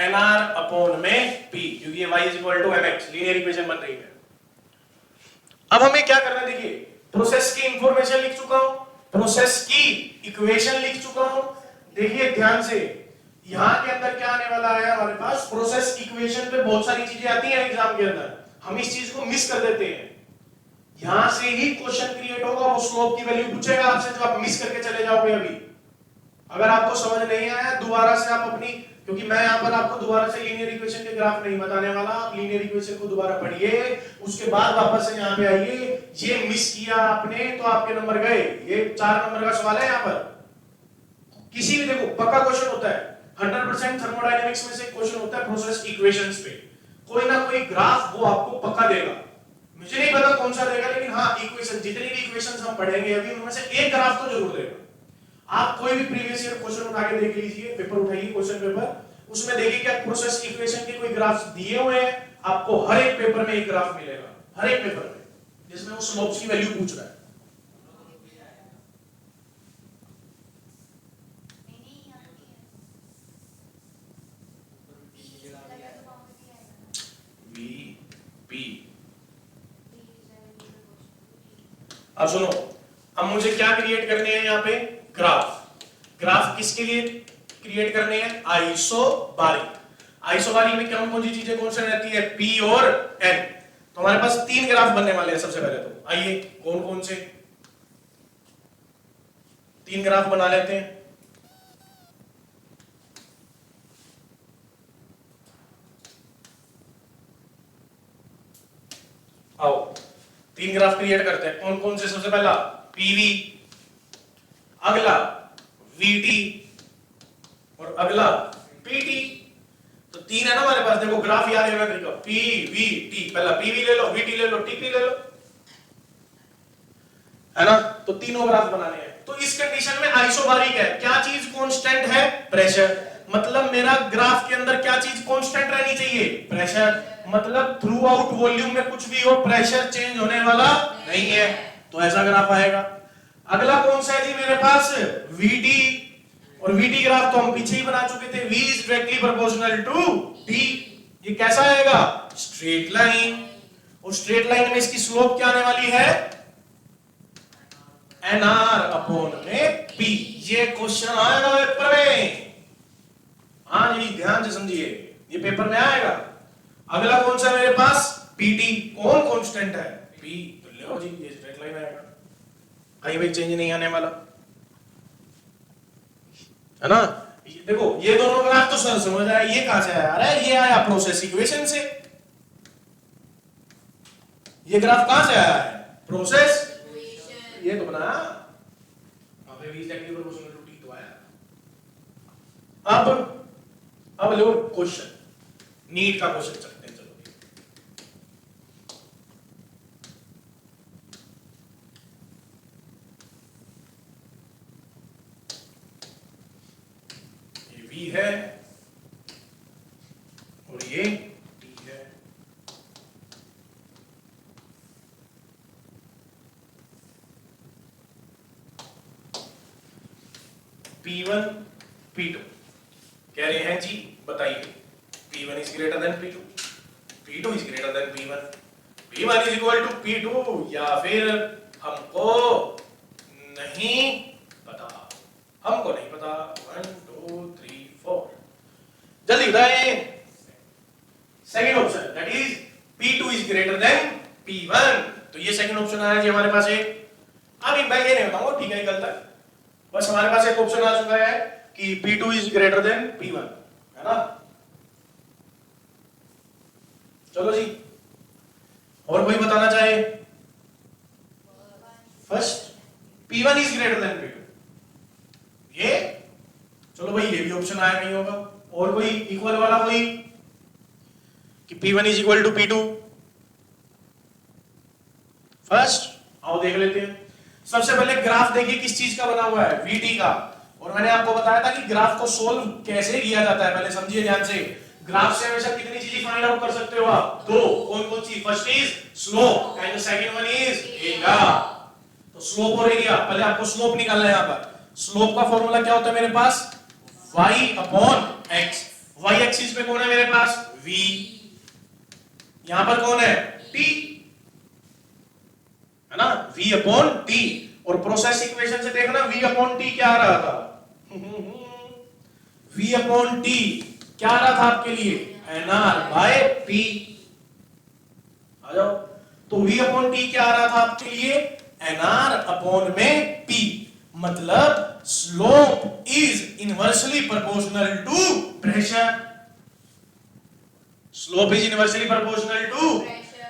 एनआर अपॉन में P, क्योंकि ये y is equal to mx, linear equation बन रही है। अब हमें क्या करना है, देखिए प्रोसेस की इंफॉर्मेशन लिख चुका हूं, प्रोसेस की इक्वेशन लिख चुका हूं। देखिए ध्यान से, यहां के अंदर क्या आने वाला है हमारे पास, प्रोसेस इक्वेशन पे बहुत सारी चीजें आती हैं एग्जाम के अंदर, हम इस चीज को मिस कर देते हैं। यहां से ही क्वेश्चन क्रिएट होगा, वो स्लोप की वैल्यू पूछेगा आपसे, जो आप मिस करके चले जाओगे अभी। अगर आपको समझ नहीं आया दोबारा से आप अपनी, क्योंकि मैं यहां पर आपको दोबारा से लीनियर इक्वेशन के ग्राफ नहीं बताने वाला, आप लीनियर इक्वेशन को दोबारा पढ़िए, उसके बाद वापस से यहां पे आइए। ये मिस किया आपने तो आपके नंबर गए, ये 4 नंबर का सवाल है। यहां पर किसी भी, देखो पक्का क्वेश्चन होता है 100% थर्मोडायनेमिक्स में से क्वेश्चन होता है प्रोसेस इक्वेशंस पे, कोई ना कोई ग्राफ वो आपको पक्का देगा, मुझे नहीं पता कौन सा देगा, लेकिन हाँ इक्वेशन, जितनी भी इक्वेशंस हम पढ़ेंगे अभी उनमें से एक ग्राफ तो जरूर देगा। आप कोई भी प्रीवियस ईयर क्वेश्चन उठा के देख लीजिए, पेपर उठाइए क्वेश्चन पेपर, उसमें देखिए क्या प्रोसेस इक्वेशन के कोई ग्राफ्स दिए हुए हैं, आपको हर एक पेपर में एक ग्राफ मिलेगा, हर एक पेपर में, जिसमें वो स्लोप्स की वैल्यू पूछ रहा है। अब सुनो, अब मुझे क्या क्रिएट करने हैं यहाँ पे, ग्राफ। ग्राफ किसके लिए क्रिएट करने हैं, आइसोबारिक। आइसोबारिक में कौन कौन सी चीजें कौन सी रहती है, P और N। तो हमारे पास 3 ग्राफ बनने वाले हैं। सबसे पहले तो आइए कौन कौन से 3 ग्राफ बना लेते हैं। आओ 3 ग्राफ क्रिएट करते हैं। कौन कौन से, सबसे पहला PV, अगला VT और अगला PT। तो 3 है ना हमारे पास, देखो ग्राफ याद है तरीका, PVT, पहला PV ले लो, VT ले लो, TP ले लो, है ना। तो तीनों ग्राफ बनाने हैं। तो इस कंडीशन में आइसोबारिक है, क्या चीज कांस्टेंट है, प्रेशर। मतलब मेरा ग्राफ के अंदर क्या चीज कांस्टेंट रहनी चाहिए, प्रेशर। मतलब थ्रू आउट वॉल्यूम में कुछ भी हो, प्रेशर चेंज होने वाला नहीं है, तो ऐसा ग्राफ आएगा। अगला कौन सा है जी मेरे पास, VD, और VT ग्राफ तो हम पीछे ही बना चुके थे, V is directly proportional to T। ये कैसा आएगा? Straight line. और स्ट्रेट लाइन में इसकी स्लोप क्या आने वाली है? NR अपॉन में P। ये क्वेश्चन आएगा पेपर में, हाँ जी ध्यान से समझिए, ये पेपर में आएगा। अगला कौन सा मेरे पास? PT। कौन कांस्टेंट है? P। तो लो जी, ये स्ट्रेट लाइन आएगा, कहीं भी चेंज नहीं आने वाला, है ना। देखो ये दोनों ग्राफ तो सर समझ आया, ये कहां से आया? अरे ये आया प्रोसेस इक्वेशन से। ये ग्राफ कहां से आया है? Process equation. ये तो बनाया आपने, v directly proportional to T तो आया। अब लो क्वेश्चन, नीट का क्वेश्चन चलते हैं, चलो। ये V है और ये T है। P1 P2 कह रहे हैं जी, बताइए P1 is greater than P2, P2 is greater than P1, P1 is equal to P2, या फिर हमको नहीं पता, हमको नहीं पता। 1 2 3 4 जल्दी बताएं। Second option, that is P2 is greater than P1, तो ये सेकंड ऑप्शन आया जी हमारे पास एक। अभी मैं ये नहीं बताऊंगा ठीक है गलत है, बस हमारे पास एक ऑप्शन आ चुका है कि P2 is greater than P1, है ना। चलो जी, और कोई बताना चाहे? First P1 is greater than P2, ये चलो भाई, ये भी ऑप्शन आया नहीं होगा। और कोई इक्वल वाला कोई कि P1 is equal to P2? First आओ देख लेते हैं। सबसे पहले ग्राफ देखिए किस चीज का बना हुआ है? VT का। और मैंने आपको बताया था कि ग्राफ को सोल्व कैसे किया जाता है, पहले समझिए ध्यान से। ग्राफ से हमेशा कितनी चीजें फाइंड आउट कर सकते हो आप? दो। कौन कौन सी? First is slope and the second one is area. तो स्लोप और एरिया, पहले आपको स्लोप निकालना है। यहां पर स्लोप का फॉर्मूला क्या होता है मेरे पास? y upon x। y axis पे कौन है मेरे पास? v। यहां पर कौन है? t, है ना, v अपॉन t। और प्रोसेस इक्वेशन से देखना v अपॉन t क्या आ रहा था? v अपॉन t क्या आ रहा था आपके लिए? nr bye p। आ जाओ, तो v अपॉन t क्या आ रहा था आपके लिए? nr अपॉन में p। मतलब slope is inversely proportional to pressure. Slope is inversely proportional to.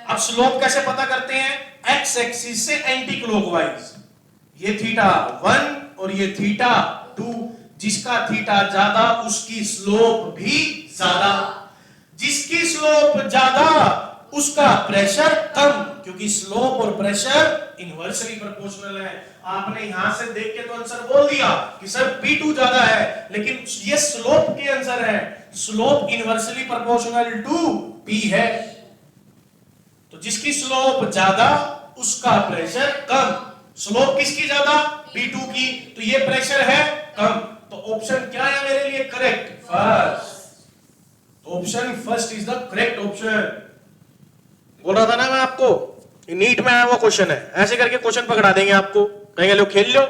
अब स्लोप कैसे पता करते हैं? एक्स एक्सिस से एंटी क्लॉकवाइज। ये θ1 और ये θ2, जिसका थीटा ज्यादा उसकी स्लोप भी ज्यादा, जिसकी स्लोप ज्यादा उसका प्रेशर कम, क्योंकि स्लोप और प्रेशर इनवर्सली प्रोपोर्शनल है। आपने यहां से देख के तो आंसर बोल दिया कि सर P2 ज्यादा है, लेकिन ये स्लोप के आंसर है। Slope inversely proportional to P है, तो जिसकी स्लोप ज्यादा उसका प्रेशर कम। स्लोप किसकी ज्यादा? P2 की, तो ये प्रेशर है कम। तो ऑप्शन क्या है मेरे लिए correct? First. Option first is the correct option. बोल रहा था ना मैं आपको, नीट में आया हुआ क्वेश्चन है, ऐसे करके क्वेश्चन पकड़ा देंगे आपको, कहेंगे लो खेल लो।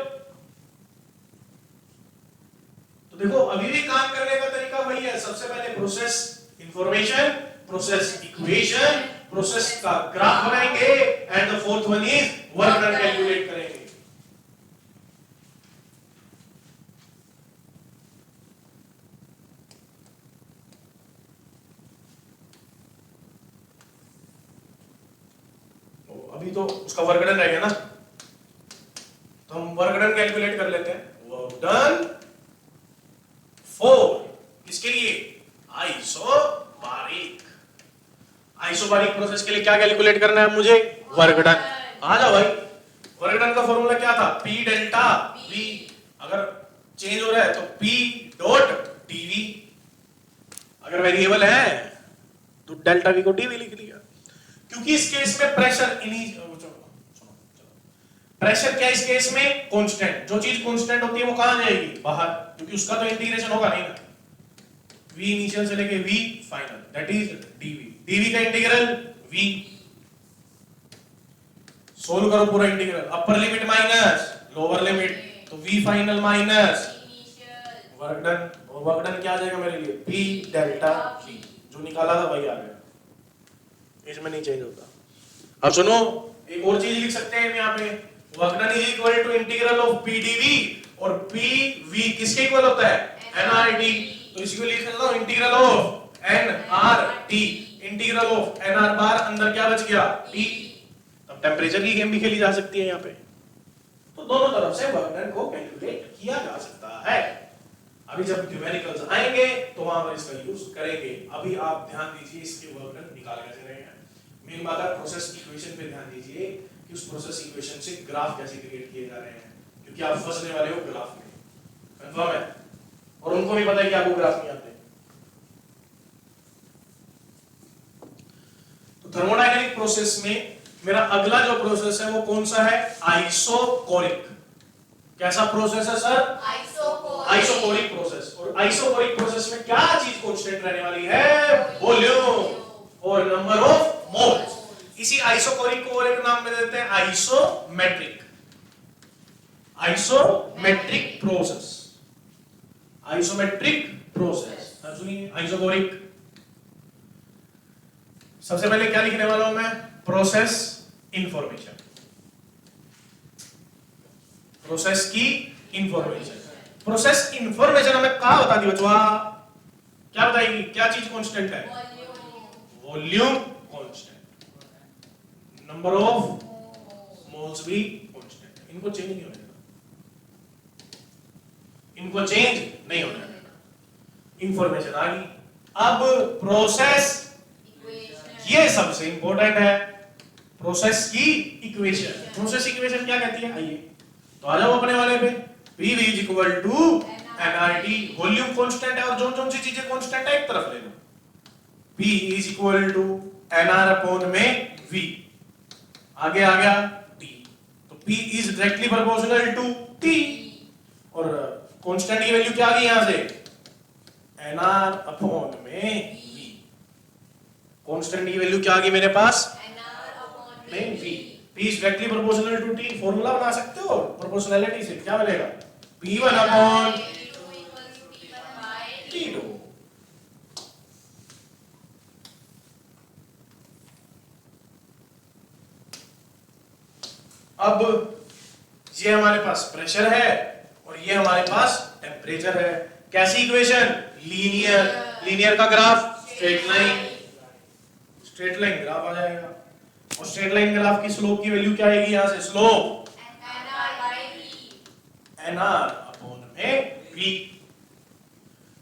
तो देखो अभी भी काम करने का तरीका वही है। सबसे पहले process information, process equation, process का ग्राफ बनाएंगे, and the fourth one is work done calculate करेंगे। अभी तो उसका वर्क डन रहेगा ना, तो हम वर्क डन कैलकुलेट कर लेते हैं। वर्क डन फॉर किसके लिए? आइसोबारिक। आइसोबारिक प्रोसेस के लिए क्या कैलकुलेट करना है मुझे? Work done. आ जाओ भाई, वर्क डन का फॉर्मूला क्या था? P delta V। अगर चेंज हो रहा है तो P डॉट dV। अगर वेरिएबल है तो डेल्टा V को dV लिख लिया, क्योंकि इस केस में प्रेशर प्रेशर क्या इस केस में कांस्टेंट, जो चीज कांस्टेंट होती है वो कहां जाएगी, बाहर, क्योंकि उसका तो इंटीग्रेशन होगा नहीं ना, v इनिशियल से लेके v final, that is dv, dv का इंटीग्रल v, सोल्व करो पूरा इंटीग्रल, अपर लिमिट माइनस लोअर लिमिट, तो v final minus work done, और वर्क डन क्या आ जाएगा मेरे लिए, p डेल्टा v, जो निकाला था वही आ गया, इसमें नहीं चेंज होता। अब सुनो, एक और चीज लिख सकते हैं हम यहाँ पे, work done is equal to integral of p dv, और p v किसके इक्वल होता है, nRT, तो इसी को लिख सकता हूं integral of nRT, integral of nR बार, अंदर क्या बच गया T, तब टेम्परेचर की गेम भी खेली जा सकती है यहाँ पे, तो दोनों तरफ से वर्क डन को कैलकुलेट किया जा सकता है। अभी जब न्यूमेरिकल्स आएंगे तो वहां पर इसका यूज करेंगे, अभी आप ध्यान दीजिए इसके वर्क डन निकाल कैसे रहे हैं। मेन बात है प्रोसेस इक्वेशन पे ध्यान दीजिए कि उस प्रोसेस इक्वेशन से ग्राफ कैसे क्रिएट किए जा रहे हैं, क्योंकि आप फंसने वाले हो ग्राफ में, कंफर्म है, और उनको भी पता है कि आपको ग्राफ नहीं आते। तो थर्मोडायनेमिक प्रोसेस में मेरा अगला जो प्रोसेस है वो कौन सा है, आइसोकोरिक। कैसा प्रोसेस है सर, आइसोकोरिक प्रोसेस, और आइसोकोरिक प्रोसेस में क्या चीज कांस्टेंट रहने वाली है, वॉल्यूम और नंबर ऑफ मोल्स। इसी आइसोकोरिक को और एक नाम में देते हैं isometric, isometric process, isometric process. सुनिए आइसोकोरिक, सबसे पहले क्या लिखने वाला हूं मैं, प्रोसेस इंफॉर्मेशन, प्रोसेस की इंफॉर्मेशन, प्रोसेस इंफॉर्मेशन हमें क्या बताती बचवा, क्या बताएगी, क्या चीज कांस्टेंट है, volume constant, number of moles भी कांस्टेंट, इनको चेंज नहीं होने देना, इनको चेंज नहीं होने देना। इंफॉर्मेशन आ गई, अब प्रोसेस, ये सबसे इंपॉर्टेंट है, प्रोसेस की इक्वेशन। प्रोसेस इक्वेशन क्या कहती है, आइए तो आ जाओ अपने वाले पे, PV is equal to nRT, volume constant है और जो जो सी चीजें कांस्टेंट है एक तरफ ले लो, P is equal to nR upon में V, आगे आ गया T, तो P is directly proportional to T, और कांस्टेंट की वैल्यू क्या आ गई यहां से, nR अपॉन में V, कांस्टेंट की वैल्यू क्या आ गई मेरे पास, नहीं V, P is directly proportional to T, formula बना सकते हो प्रोपोर्शनैलिटी से, क्या मिलेगा, P1 अपॉन T2। अब ये हमारे पास प्रेशर है और ये हमारे पास टेम्परेचर है, कैसी इक्वेशन, लीनियर, लीनियर का graph straight line, straight line graph आ जाएगा, और स्ट्रेट लाइन ग्राफ की स्लोप की वैल्यू क्या आएगी यहां से, स्लोप nR अपॉन में V।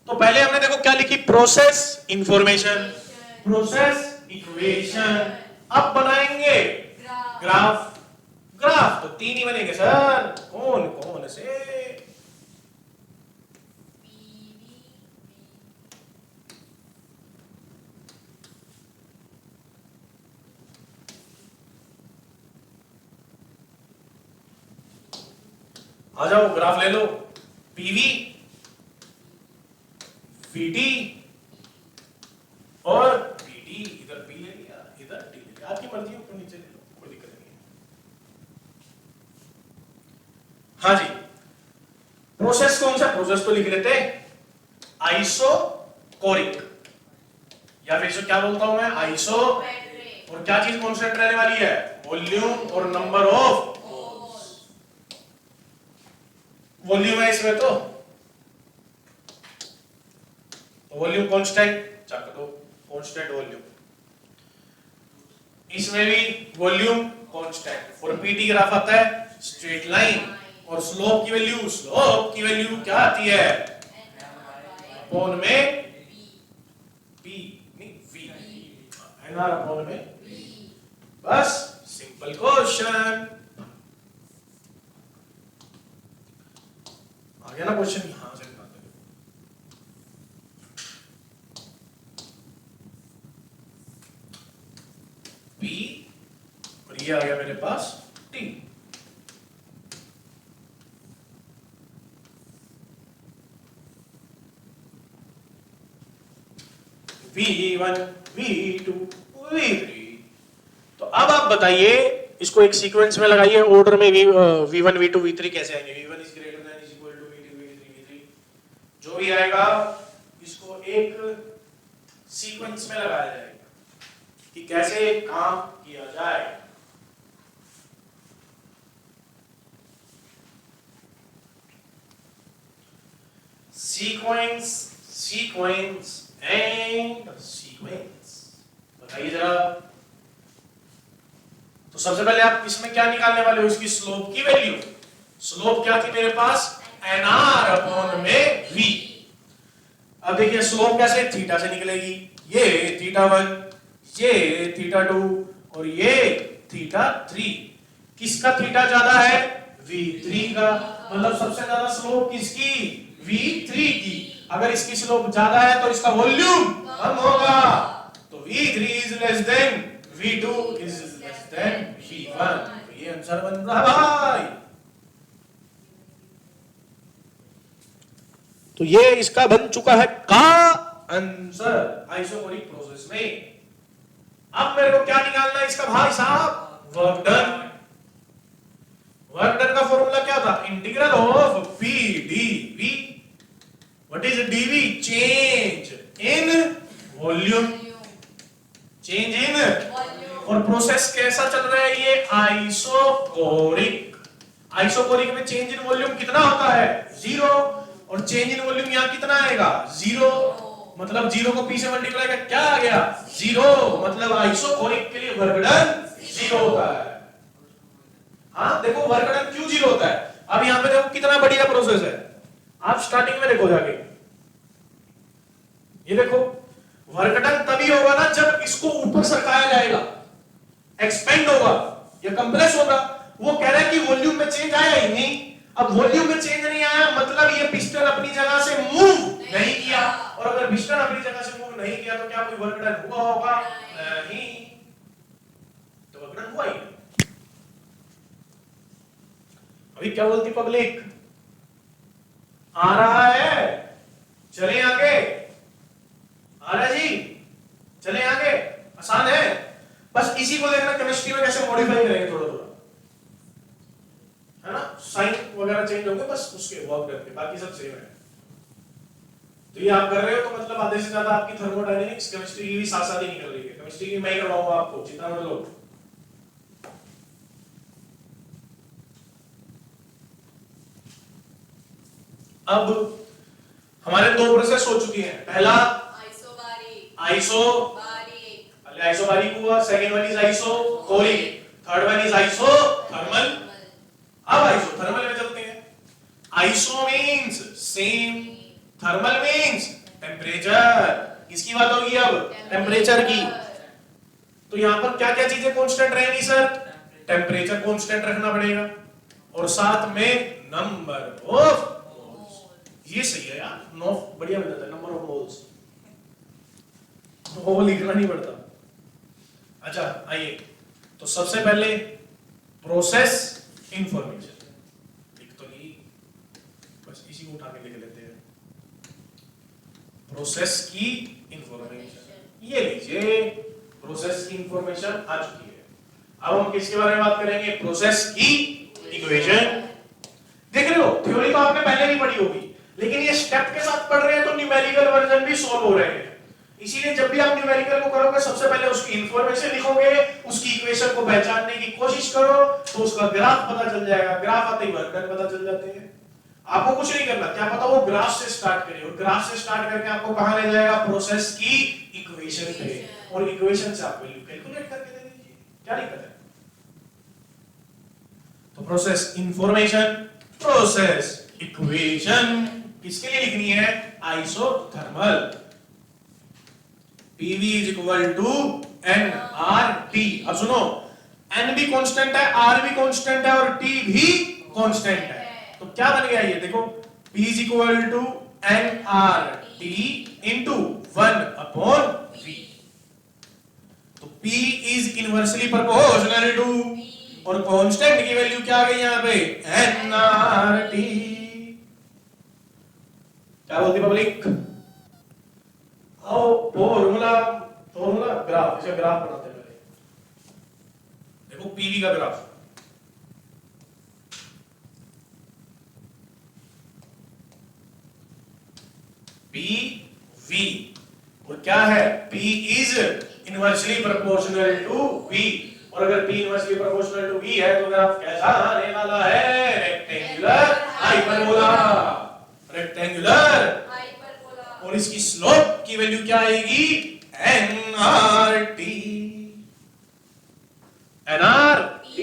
तो पहले हमने देखो क्या लिखी, प्रोसेस इंफॉर्मेशन, प्रोसेस इक्वेशन, अब बनाएंगे ग्राफ, ग्राफ तो तीन ही बनेंगे सर, कौन कौन से, आ जाओ ग्राफ ले लो, PV, VT और PD, इधर P ले लिया इधर T ले लिया, आपकी मर्जी, ऊपर नीचे ले लो, कोई दिक्कत नहीं है। हाँ जी, प्रोसेस कौन सा, प्रोसेस तो लिख लेते आइसोकोरिक, या फिर क्या बोलता हूं मैं, आइसो, और क्या चीज कांस्टेंट रहने वाली है, वॉल्यूम और नंबर ऑफ, वॉल्यूम है इसमें तो वॉल्यूम कांस्टेंट, चक दो कांस्टेंट वॉल्यूम, इसमें भी वॉल्यूम कांस्टेंट, और पीटी ग्राफ आता है स्ट्रेट लाइन, और स्लोप की वैल्यू, स्लोप की वैल्यू क्या आती है, अपॉन में पी, नहीं वी, nR अपॉन में V, बस सिंपल क्वेश्चन आ गया ना, क्वेश्चन यहां से निकालते हैं, P और ये आ गया मेरे पास T, V1 V2 V3। तो अब आप बताइए, इसको एक सीक्वेंस में लगाइए, ऑर्डर में V1 V2 V3 कैसे आएंगे? V1 is greater than is equal to V2 V3 V3, जो भी आएगा इसको एक सीक्वेंस में लगाया जाएगा कि कैसे काम किया जाए। सीक्वेंस सीक्वेंस एंड सीक्वेंस, बताइए जरा। तो सबसे पहले आप इसमें क्या निकालने वाले हो? इसकी स्लोप की वैल्यू। स्लोप क्या थी मेरे पास? nr अपॉन में v। अब देखिए स्लोप कैसे? थीटा से निकलेगी, ये θ1, ये θ2 और ये θ3। किसका थीटा ज्यादा है? v3 का। मतलब सबसे ज्यादा स्लोप किसकी? v3 की। अगर इसकी स्लोप ज्यादा है तो इसका वॉल्यूम कम होगा। तो v3 is less than v2 is less than v1। तो ये आंसर बन रहा भाई। तो ये इसका बन चुका है का आंसर आइसोकोरिक प्रोसेस में। अब मेरे को क्या निकालना है इसका भाई साहब? Work done. वर्क डन का फॉर्मूला क्या था? Integral of P dV। What is dV? Change in volume. Change in volume. और प्रोसेस कैसा चल रहा है? ये आइसोकोरिक। आइसोकोरिक में चेंज इन वॉल्यूम कितना होता है? 0। और चेंज इन वॉल्यूम यहां कितना आएगा? 0। मतलब 0 को P से मल्टीप्लाई कर क्या आ गया? 0। मतलब आइसोकोरिक के लिए वर्क डन 0 होता है। हाँ देखो वर्क डन क्यों 0 होता है? अब यहां पे देखो कितना बढ़िया प्रोसेस है। आप स्टार्टिंग में देखो जाके, ये देखो वर्क डन तभी होगा ना जब इसको ऊपर सरकाया जाएगा, एक्सपेंड होगा या कंप्रेस होगा। वो कह रहा है कि वॉल्यूम में चेंज आया ही नहीं। अब वॉल्यूम में चेंज नहीं आया मतलब ये पिस्टन अपनी जगह से मूव नहीं किया। और अगर पिस्टन अपनी जगह से मूव नहीं किया तो क्या कोई वर्क डन हुआ होगा? नहीं। तो वर्क डन हुआ ही नहीं। अभी क्या बोलती पब्लिक? आ रहा है? चले आगे। आ रहा है जी? चले आगे। आसान है, बस इसी को देखना केमिस्ट्री में कैसे मॉडिफाई करेंगे थोड़ा थोड़ा, है ना? साइन वगैरह चेंज होंगे बस उसके वर्क डन के, बाकी सब सेम है। तो ये आप कर रहे हो तो मतलब आधे से ज्यादा आपकी थर्मोडायनेमिक्स केमिस्ट्री की भी साथ साथ ही निकल रही है। केमिस्ट्री की मैं ही करवाऊंगा आपको, चिंता मत लो। अब हमारे दो प्रोसेस हो चुकी हैं। पहला आइसोबारिक हुआ, second one is isochoric, third one is isothermal. अब आइसोथर्मल में चलते हैं। Iso means same, thermal means temperature. किसकी बात होगी अब? टेम्परेचर की। तो यहां पर क्या क्या चीजें कांस्टेंट रहेंगी सर? टेम्परेचर कांस्टेंट रखना पड़ेगा और साथ में नंबर ऑफ, ये सही है यार, नो बढ़िया मिल जाता है, नंबर ऑफ मोल्स। वो लिखना नहीं पड़ता। अच्छा आइए, तो सबसे पहले प्रोसेस इंफॉर्मेशन लिख तो ली, बस इसी को उठा के लिख लेते हैं। प्रोसेस की इंफॉर्मेशन, ये लीजिए प्रोसेस की इंफॉर्मेशन आ चुकी है। अब हम किसके बारे में बात करेंगे? प्रोसेस की इक्वेशन। देख रहे हो थ्योरी तो आपने पहले भी पढ़ी होगी, लेकिन ये स्टेप के साथ पढ़ रहे हैं तो न्यूमेरिकल वर्जन भी सॉल्व हो रहे हैं। इसीलिए जब भी आप न्यूमेरिकल को करोगे सबसे पहले उसकी इंफॉर्मेशन लिखोगे, उसकी इक्वेशन को पहचानने की कोशिश करो तो उसका ग्राफ पता चल जाएगा। ग्राफ आते ही वर्क डन पता चल जाते हैं। आपको कुछ नहीं करना, क्या पता वो ग्राफ से स्टार्ट करे और ग्राफ से स्टार्ट करके आपको कहां ले जाएगा? प्रोसेस की इक्वेशन पे, और इक्वेशन से आप वैल्यू कैलकुलेट करके दे दीजिए। क्या दिक्कत है? तो प्रोसेस इंफॉर्मेशन, प्रोसेस इक्वेशन किसके लिए लिखनी है? Isothermal. PV is equal to nRT। अब सुनो, N भी कांस्टेंट है, R भी कांस्टेंट है और T भी कांस्टेंट है। तो क्या बन गया ये देखो, P is equal to nRT into 1/V। तो P is inversely proportional to, और कांस्टेंट की वैल्यू क्या आ गई यहां पे? nRT। क्या बोलती पब्लिक? आओ फॉर्मूला फॉर्मूला ग्राफ, इसे ग्राफ बनाते हैं पहले। देखो पीवी का ग्राफ, पीवी, और क्या है, P is inversely proportional to V, और अगर P inversely proportional to V है तो ग्राफ कैसा आने वाला है, रेक्टेंगुलर हाइपरबोला, रेक्टेंगुलर हाइपरबोला, और इसकी स्लोप की वैल्यू क्या आएगी, nRT, nRT।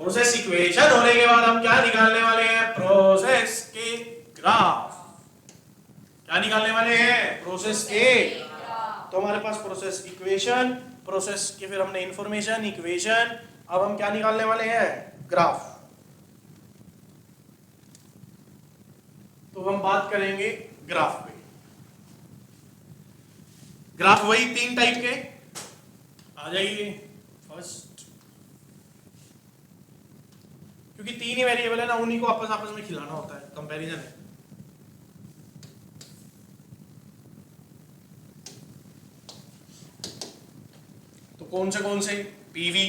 प्रोसेस इक्वेशन होने के बाद हम क्या निकालने वाले हैं, प्रोसेस के ग्राफ, क्या निकालने वाले हैं, प्रोसेस के। तो हमारे पास प्रोसेस इक्वेशन, प्रोसेस के फिर हमने इंफॉर्मेशन, इक्वेशन, अब हम क्या निकालने वाले हैं, ग्राफ। तो हम बात करेंगे ग्राफ पे। ग्राफ वही 3 टाइप के आ जाइए। फर्स्ट, क्योंकि 3 ही वेरिएबल है ना, उन्हीं को आपस में खिलाना होता है, कंपैरिजन है। कौन से पीवी,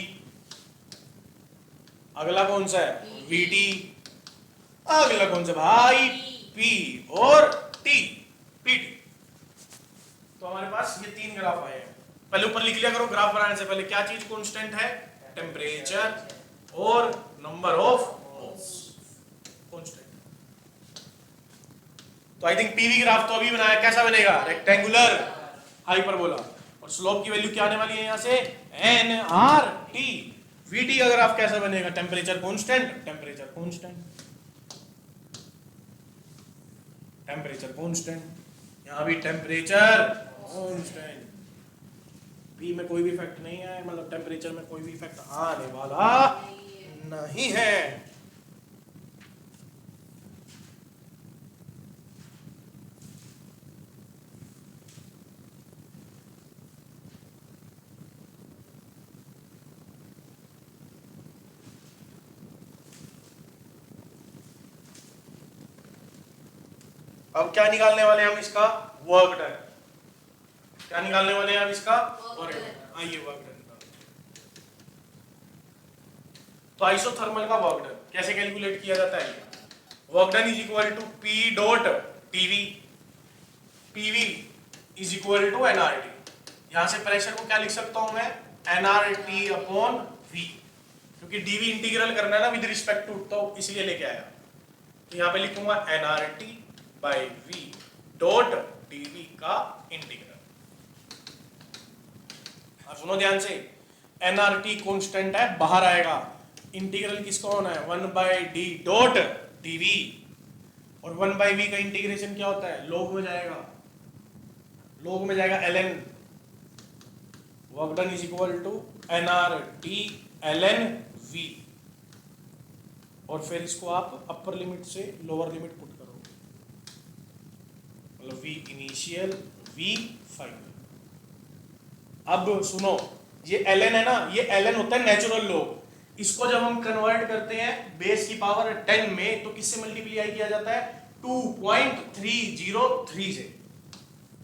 अगला कौन सा है वीटी, अगला कौन सा भाई पी और टी, पीटी। तो हमारे पास ये 3 ग्राफ आए हैं। पहले ऊपर लिख लिया करो, ग्राफ बनाने से पहले क्या चीज कांस्टेंट है, टेम्परेचर और नंबर ऑफ मोल्स कांस्टेंट। तो आई थिंक पीवी ग्राफ तो अभी बनाया, कैसा बनेगा, रेक्टेंगुलर हाइपरबोला, और स्लोप की वैल्यू क्या आने वाली है यहां से, nRT। VT का ग्राफ कैसा बनेगा, temperature constant, temperature constant, temperature constant, यहां भी टेम्परेचर कांस्टेंट। P में कोई भी इफेक्ट नहीं है, मतलब टेम्परेचर में कोई भी इफेक्ट आने वाला नहीं है। अब क्या निकालने वाले हैं हम, इसका वर्क डन। क्या निकालने वाले हैं हम, इसका वर्क डन। आइए वर्क डन का। तो आइसोथर्मल का वर्क डन कैसे कैलकुलेट किया जाता है, work done is equal to P dot TV, PV is equal to nRT। यहां से प्रेशर को क्या लिख सकता हूं मैं, nRT अपॉन V, क्योंकि dV इंटीग्रल करना है ना विद रिस्पेक्ट टू, तो इसलिए लेके आया। तो यहां पे लिखूंगा nRT by V dot dV का इंटीग्रल। अब सुनो ध्यान से, nRT कांस्टेंट है, बाहर आएगा, इंटीग्रल किसका होना है, 1/d डॉट dV, और 1/v का इंटीग्रेशन क्या होता है, log में जाएगा, log में जाएगा ln, work done is equal to nRT ln V, और फिर इसको आप अपर लिमिट से लोअर लिमिट पुट करो, मतलब V इनिशियल V फाइनल। अब सुनो, ये ln है ना, ये ln होता है नेचुरल लॉग, इसको जब हम कन्वर्ट करते हैं बेस की पावर 10 में, तो किससे मल्टीप्लाई किया जाता है, 2.303 से।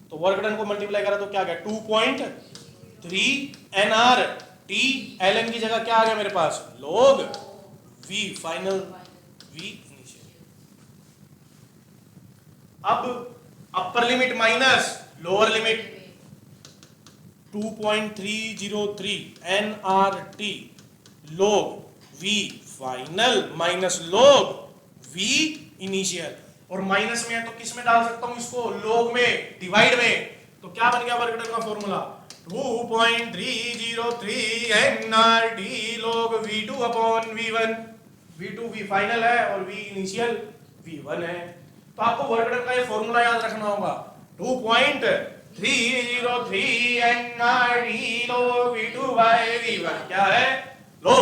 तो वर्क डन को मल्टीप्लाई करा तो क्या गया, 2.3 nRT ln की जगह क्या आ गया मेरे पास, log V final V initial. अब upper limit minus lower limit, 2.303 nRT log V final minus log V initial, और माइनस में है तो किस में डाल सकता हूं इसको, log में, डिवाइड में। तो क्या बन गया वर्क डन का formula, 2.303 nRT log V2 upon V1, V2 V final है और V इनिशियल V1 है। तो आपको वर्क डन का ये फॉर्मूला याद रखना होगा, 2.303 nRT log V2 by V1 क्या है, लो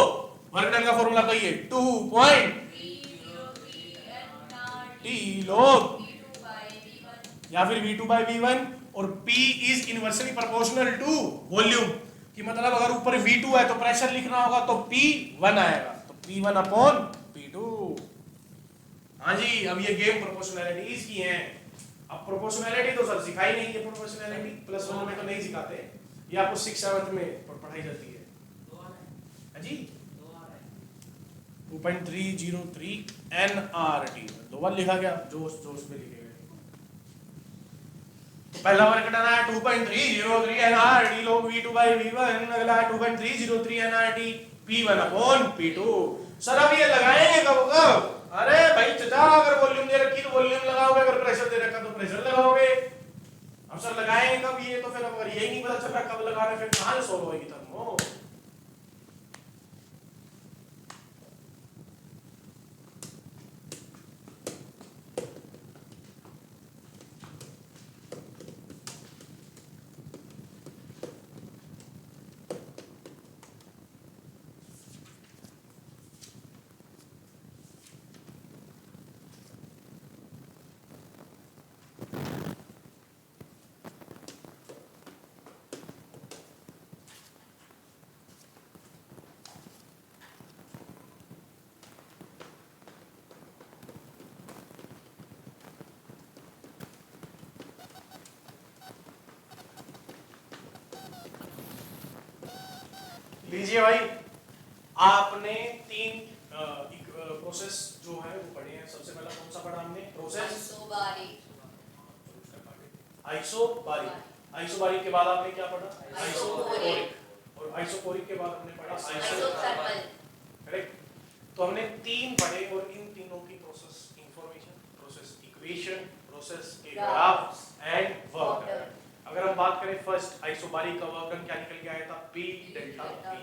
वर्क डन का फॉर्मूला कहिए, 2.303 log या फिर V2 by V1, और P is inversely proportional to volume, कि मतलब अगर ऊपर V2 है तो प्रेशर लिखना होगा तो P1 आएगा, तो P1 अपॉन P2। हाँ जी, अब ये गेम प्रोपोर्शनैलिटीज की हैं। अब प्रोपोर्शनैलिटी तो सर सिखाई नहीं है, प्रोपोर्शनैलिटी +1 में तो नहीं सिखाते, ये आपको 6-7 में पढ़ाई जाती है। हाँ जी 2.303 NRT, 2 बार लिखा गया, जोश जोश में लिखे गए। तो पहला वर्क डन है 2.303 NRT log V2/V1, अगला है 2.303 NRT P1/P2। सर अब ये लगाएंगे कब? अरे भाई चचा, अगर वॉल्यूम दे रखी तो वॉल्यूम लगाओगे, अगर प्रेशर दे रखा तो प्रेशर लगाओगे। अब सर लगाएंगे कब ये, तो फिर अगर यही नहीं पता चल रहा कब लगा रहे, फिर कहां से सोल्व होगी थर्मो। लीजिए भाई, आपने 3 प्रोसेस जो है वो पढ़े हैं। सबसे पहला कौन सा पढ़ा हमने? प्रोसेस आइसोबारिक के बाद आपने क्या पढ़ा? आइसोकोरिक, और आइसोकोरिक के बाद हमने पढ़ा आइसोथर्मल। करेक्ट। तो हमने 3 पढ़े, और इन तीनों की process information, process equation, process के ग्राफ्स एंड वर्क डन। अगर हम बात करें फर्स्ट आइसोबारिक का वर्क डन क्या निकल के आया था? P delta P।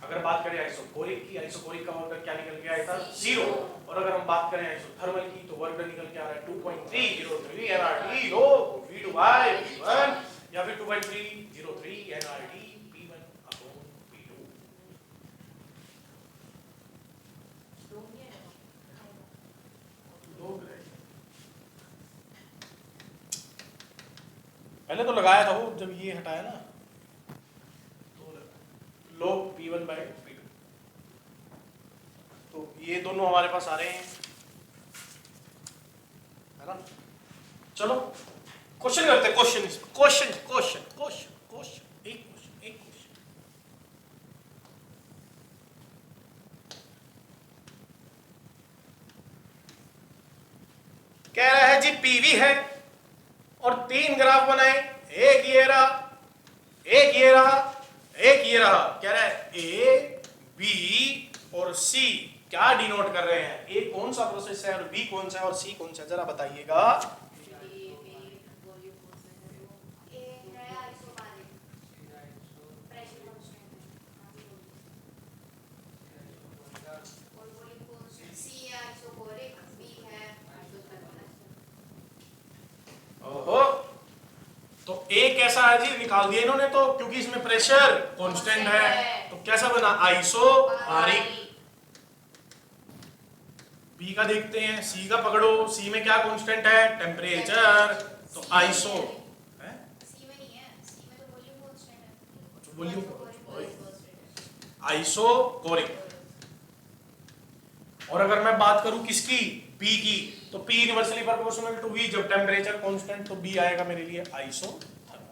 अगर बात करें आइसोकोरिक की, आइसोकोरिक का वर्क डन क्या निकल के आया था? 0। और अगर हम बात करें आइसोथर्मल की, तो वर्क डन निकल के आ रहा है 2.303 NRT log V2/V1, या फिर 2.303 NRT P1/P2। पहले तो लगाया था वो, जब ये हटाया ना तो log P1/P2। तो ये दोनों हमारे पास आ रहे हैं, है ना। चलो क्वेश्चन करते हैं, क्वेश्चन एक क्वेश्चन। कह रहा है जी पीवी है और 3 ग्राफ बनाए, एक ये रहा, एक ये रहा, एक ये रहा। कह रहा है ए बी और सी क्या डिनोट कर रहे हैं? ए कौन सा प्रोसेस है और बी कौन सा है और सी कौन सा है, जरा बताइएगा। ओहो, तो ए कैसा है जी? निकाल दिया इन्होंने तो, क्योंकि इसमें प्रेशर कांस्टेंट है, तो कैसा बना? आइसोबारिक। बी का देखते हैं, सी का पकड़ो, सी में क्या कांस्टेंट है? टेम्परेचर, तो आइसो है, सी में नहीं है, सी में तो वॉल्यूम कांस्टेंट है, वॉल्यूम आइसोकोरिक। और अगर मैं बात करूं किसकी? P की, तो P universally proportional to V, जब टेम्परेचर कांस्टेंट तो B आएगा मेरे लिए आइसोथर्मल।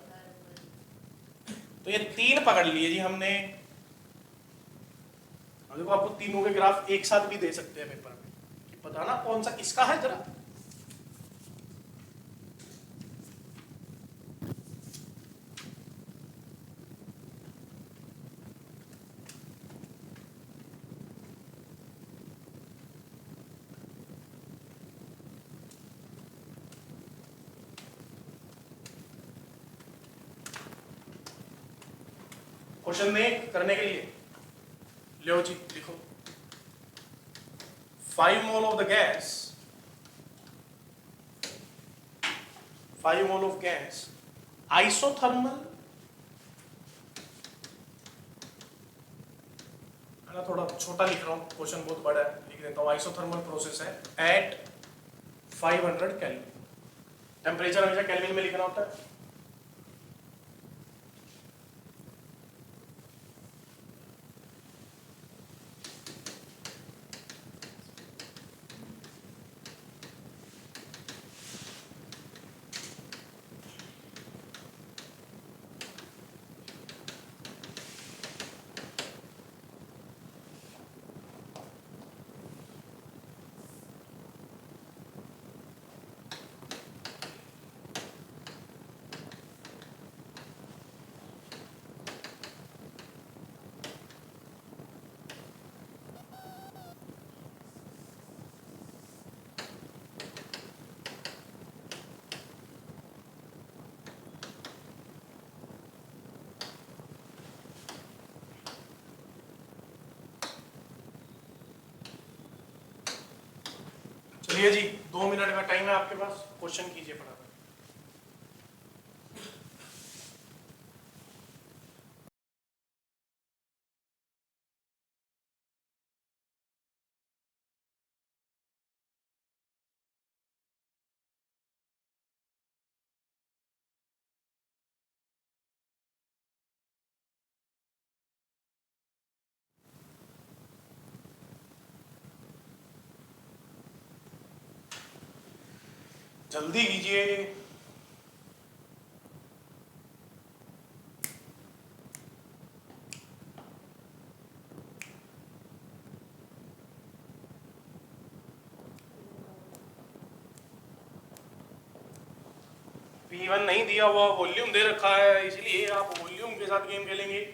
तो ये 3 पकड़ लिए जी हमने। देखो आपको तीनों के ग्राफ एक साथ भी दे सकते हैं पेपर में, पता ना कौन सा किसका है जरा। क्वेश्चन में करने के लिए लो जी, लिखो 5 mole of the gas, 5 mole of gas isothermal, थोड़ा छोटा लिख रहा हूं, क्वेश्चन बहुत बड़ा है, लिख देता हूं। आइसोथर्मल प्रोसेस है एट 500 केल्विन। टेम्परेचर हमेशा केल्विन में लिखना होता है। चलिए जी, 2 मिनट का टाइम है आपके पास, क्वेश्चन कीजिए फटाफट। जल्दी कीजिए। P1 नहीं दिया हुआ, वॉल्यूम दे रखा है, इसलिए आप वॉल्यूम के साथ गेम खेलेंगे।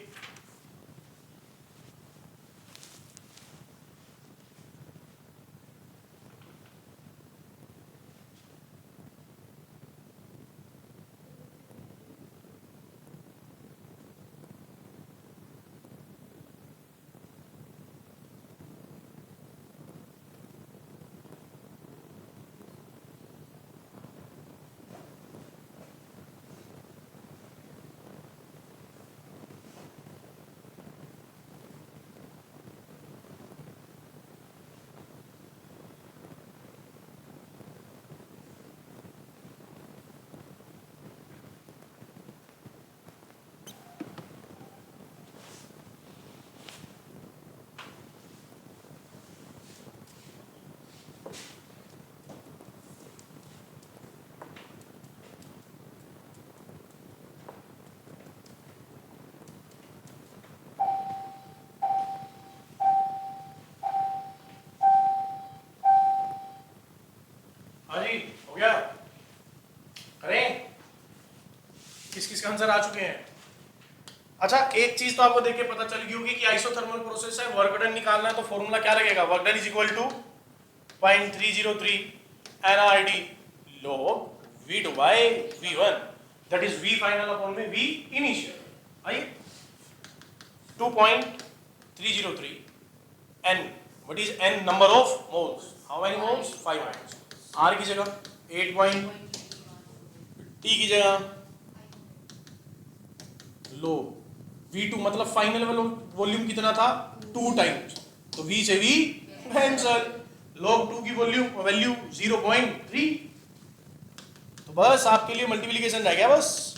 हाँ जी, हो गया? करें? किस किस का आंसर आ चुके हैं? अच्छा, एक चीज तो आपको देख के पता चल गई होगी कि आइसोथर्मल प्रोसेस है, वर्क डन निकालना है तो फॉर्मूला क्या लगेगा? Work done is equal to 0.303 NRD log V2 by V1, that is V final upon में V initial। आइए 2.303 N, what is N? number of moles। how many moles? 5 moles। R की जगह 8. T की जगह लो V2 मतलब फाइनल वॉल्यूम कितना था? 2 टाइम्स, तो V से V कैंसल। log 2 की वैल्यू 0.3, तो बस आपके लिए मल्टीप्लिकेशन रह गया बस।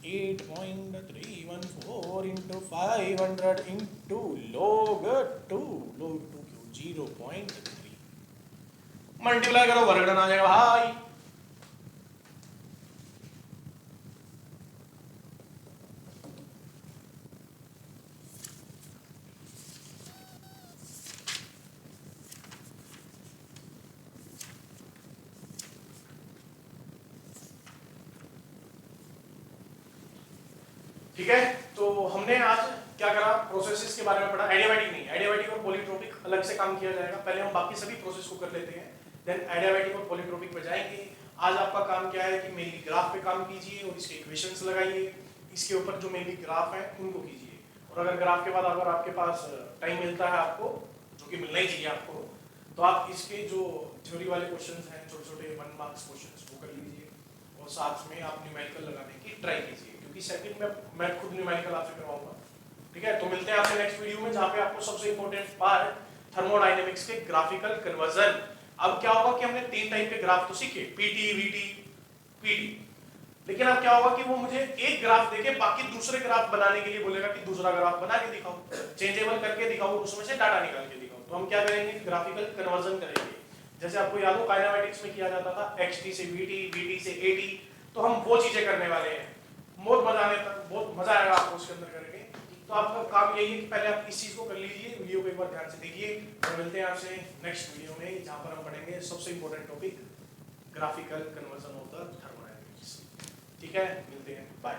8.314 इंटू 500 इंटू log 2 की 0.3 मल्टीप्लाई करो, वर्क डन आ जाएगा भाई। ठीक है, तो हमने आज क्या करा? प्रोसेसेस के बारे में पढ़ा। एडियाबैटिक नहीं, एडियाबैटिक और पॉलीट्रोपिक अलग से काम किया जाएगा, पहले हम बाकी सभी प्रोसेस को कर लेते हैं, देन एडियाबैटिक और पॉलीट्रोपिक पे जाएंगे। आज आपका काम क्या है कि मेनली ग्राफ पे काम कीजिए और इसके इक्वेशंस लगाइए, इसके ऊपर जो मेनली ग्राफ है उनको कीजिए। और अगर ग्राफ के बाद अगर आपके पास टाइम मिलता है आपको, जो कि मिलना ही चाहिए आपको, तो आप इसके जो थ्योरी वाले क्वेश्चंस हैं, छोटे छोटे 1 मार्क्स क्वेश्चंस, वो कर लीजिए और साथ में आप न्यूमेरिकल लगाने की ट्राई कीजिए, क्योंकि सेकंड में मैं खुद न्यूमेरिकल आपसे करवाऊंगा। ठीक है, तो मिलते हैं आपसे नेक्स्ट वीडियो में, जहाँ पे आपको सबसे इंपॉर्टेंट पार्ट थर्मोडायनेमिक्स के ग्राफिकल कन्वर्जन। अब क्या होगा कि हमने 3 टाइप के ग्राफ तो सीखे, पीटी, वीटी, पीटी, लेकिन अब क्या होगा कि वो मुझे एक ग्राफ देके बाकी दूसरे ग्राफ बनाने के लिए बोलेगा कि दूसरा ग्राफ बना के दिखाओ, चेंजेबल करके दिखाओ, उसमें से डाटा निकाल के दिखाओ। तो हम क्या करेंगे? ग्राफिकल कन्वर्जन करेंगे। जैसे आपको याद हो काइनेमेटिक्स में किया जाता था xt से vt, vt से at, तो हम वो चीजें करने वाले हैं। बहुत मजा आएगा आपको उसके अंदर करके। तो आपका काम यही है कि पहले आप इस चीज को कर लीजिए, वीडियो को एक बार ध्यान से देखिए, और मिलते हैं आपसे नेक्स्ट वीडियो में, जहां पर हम पढ़ेंगे सबसे important topic, graphical conversion of the thermodynamics. ठीक है, मिलते हैं, बाय।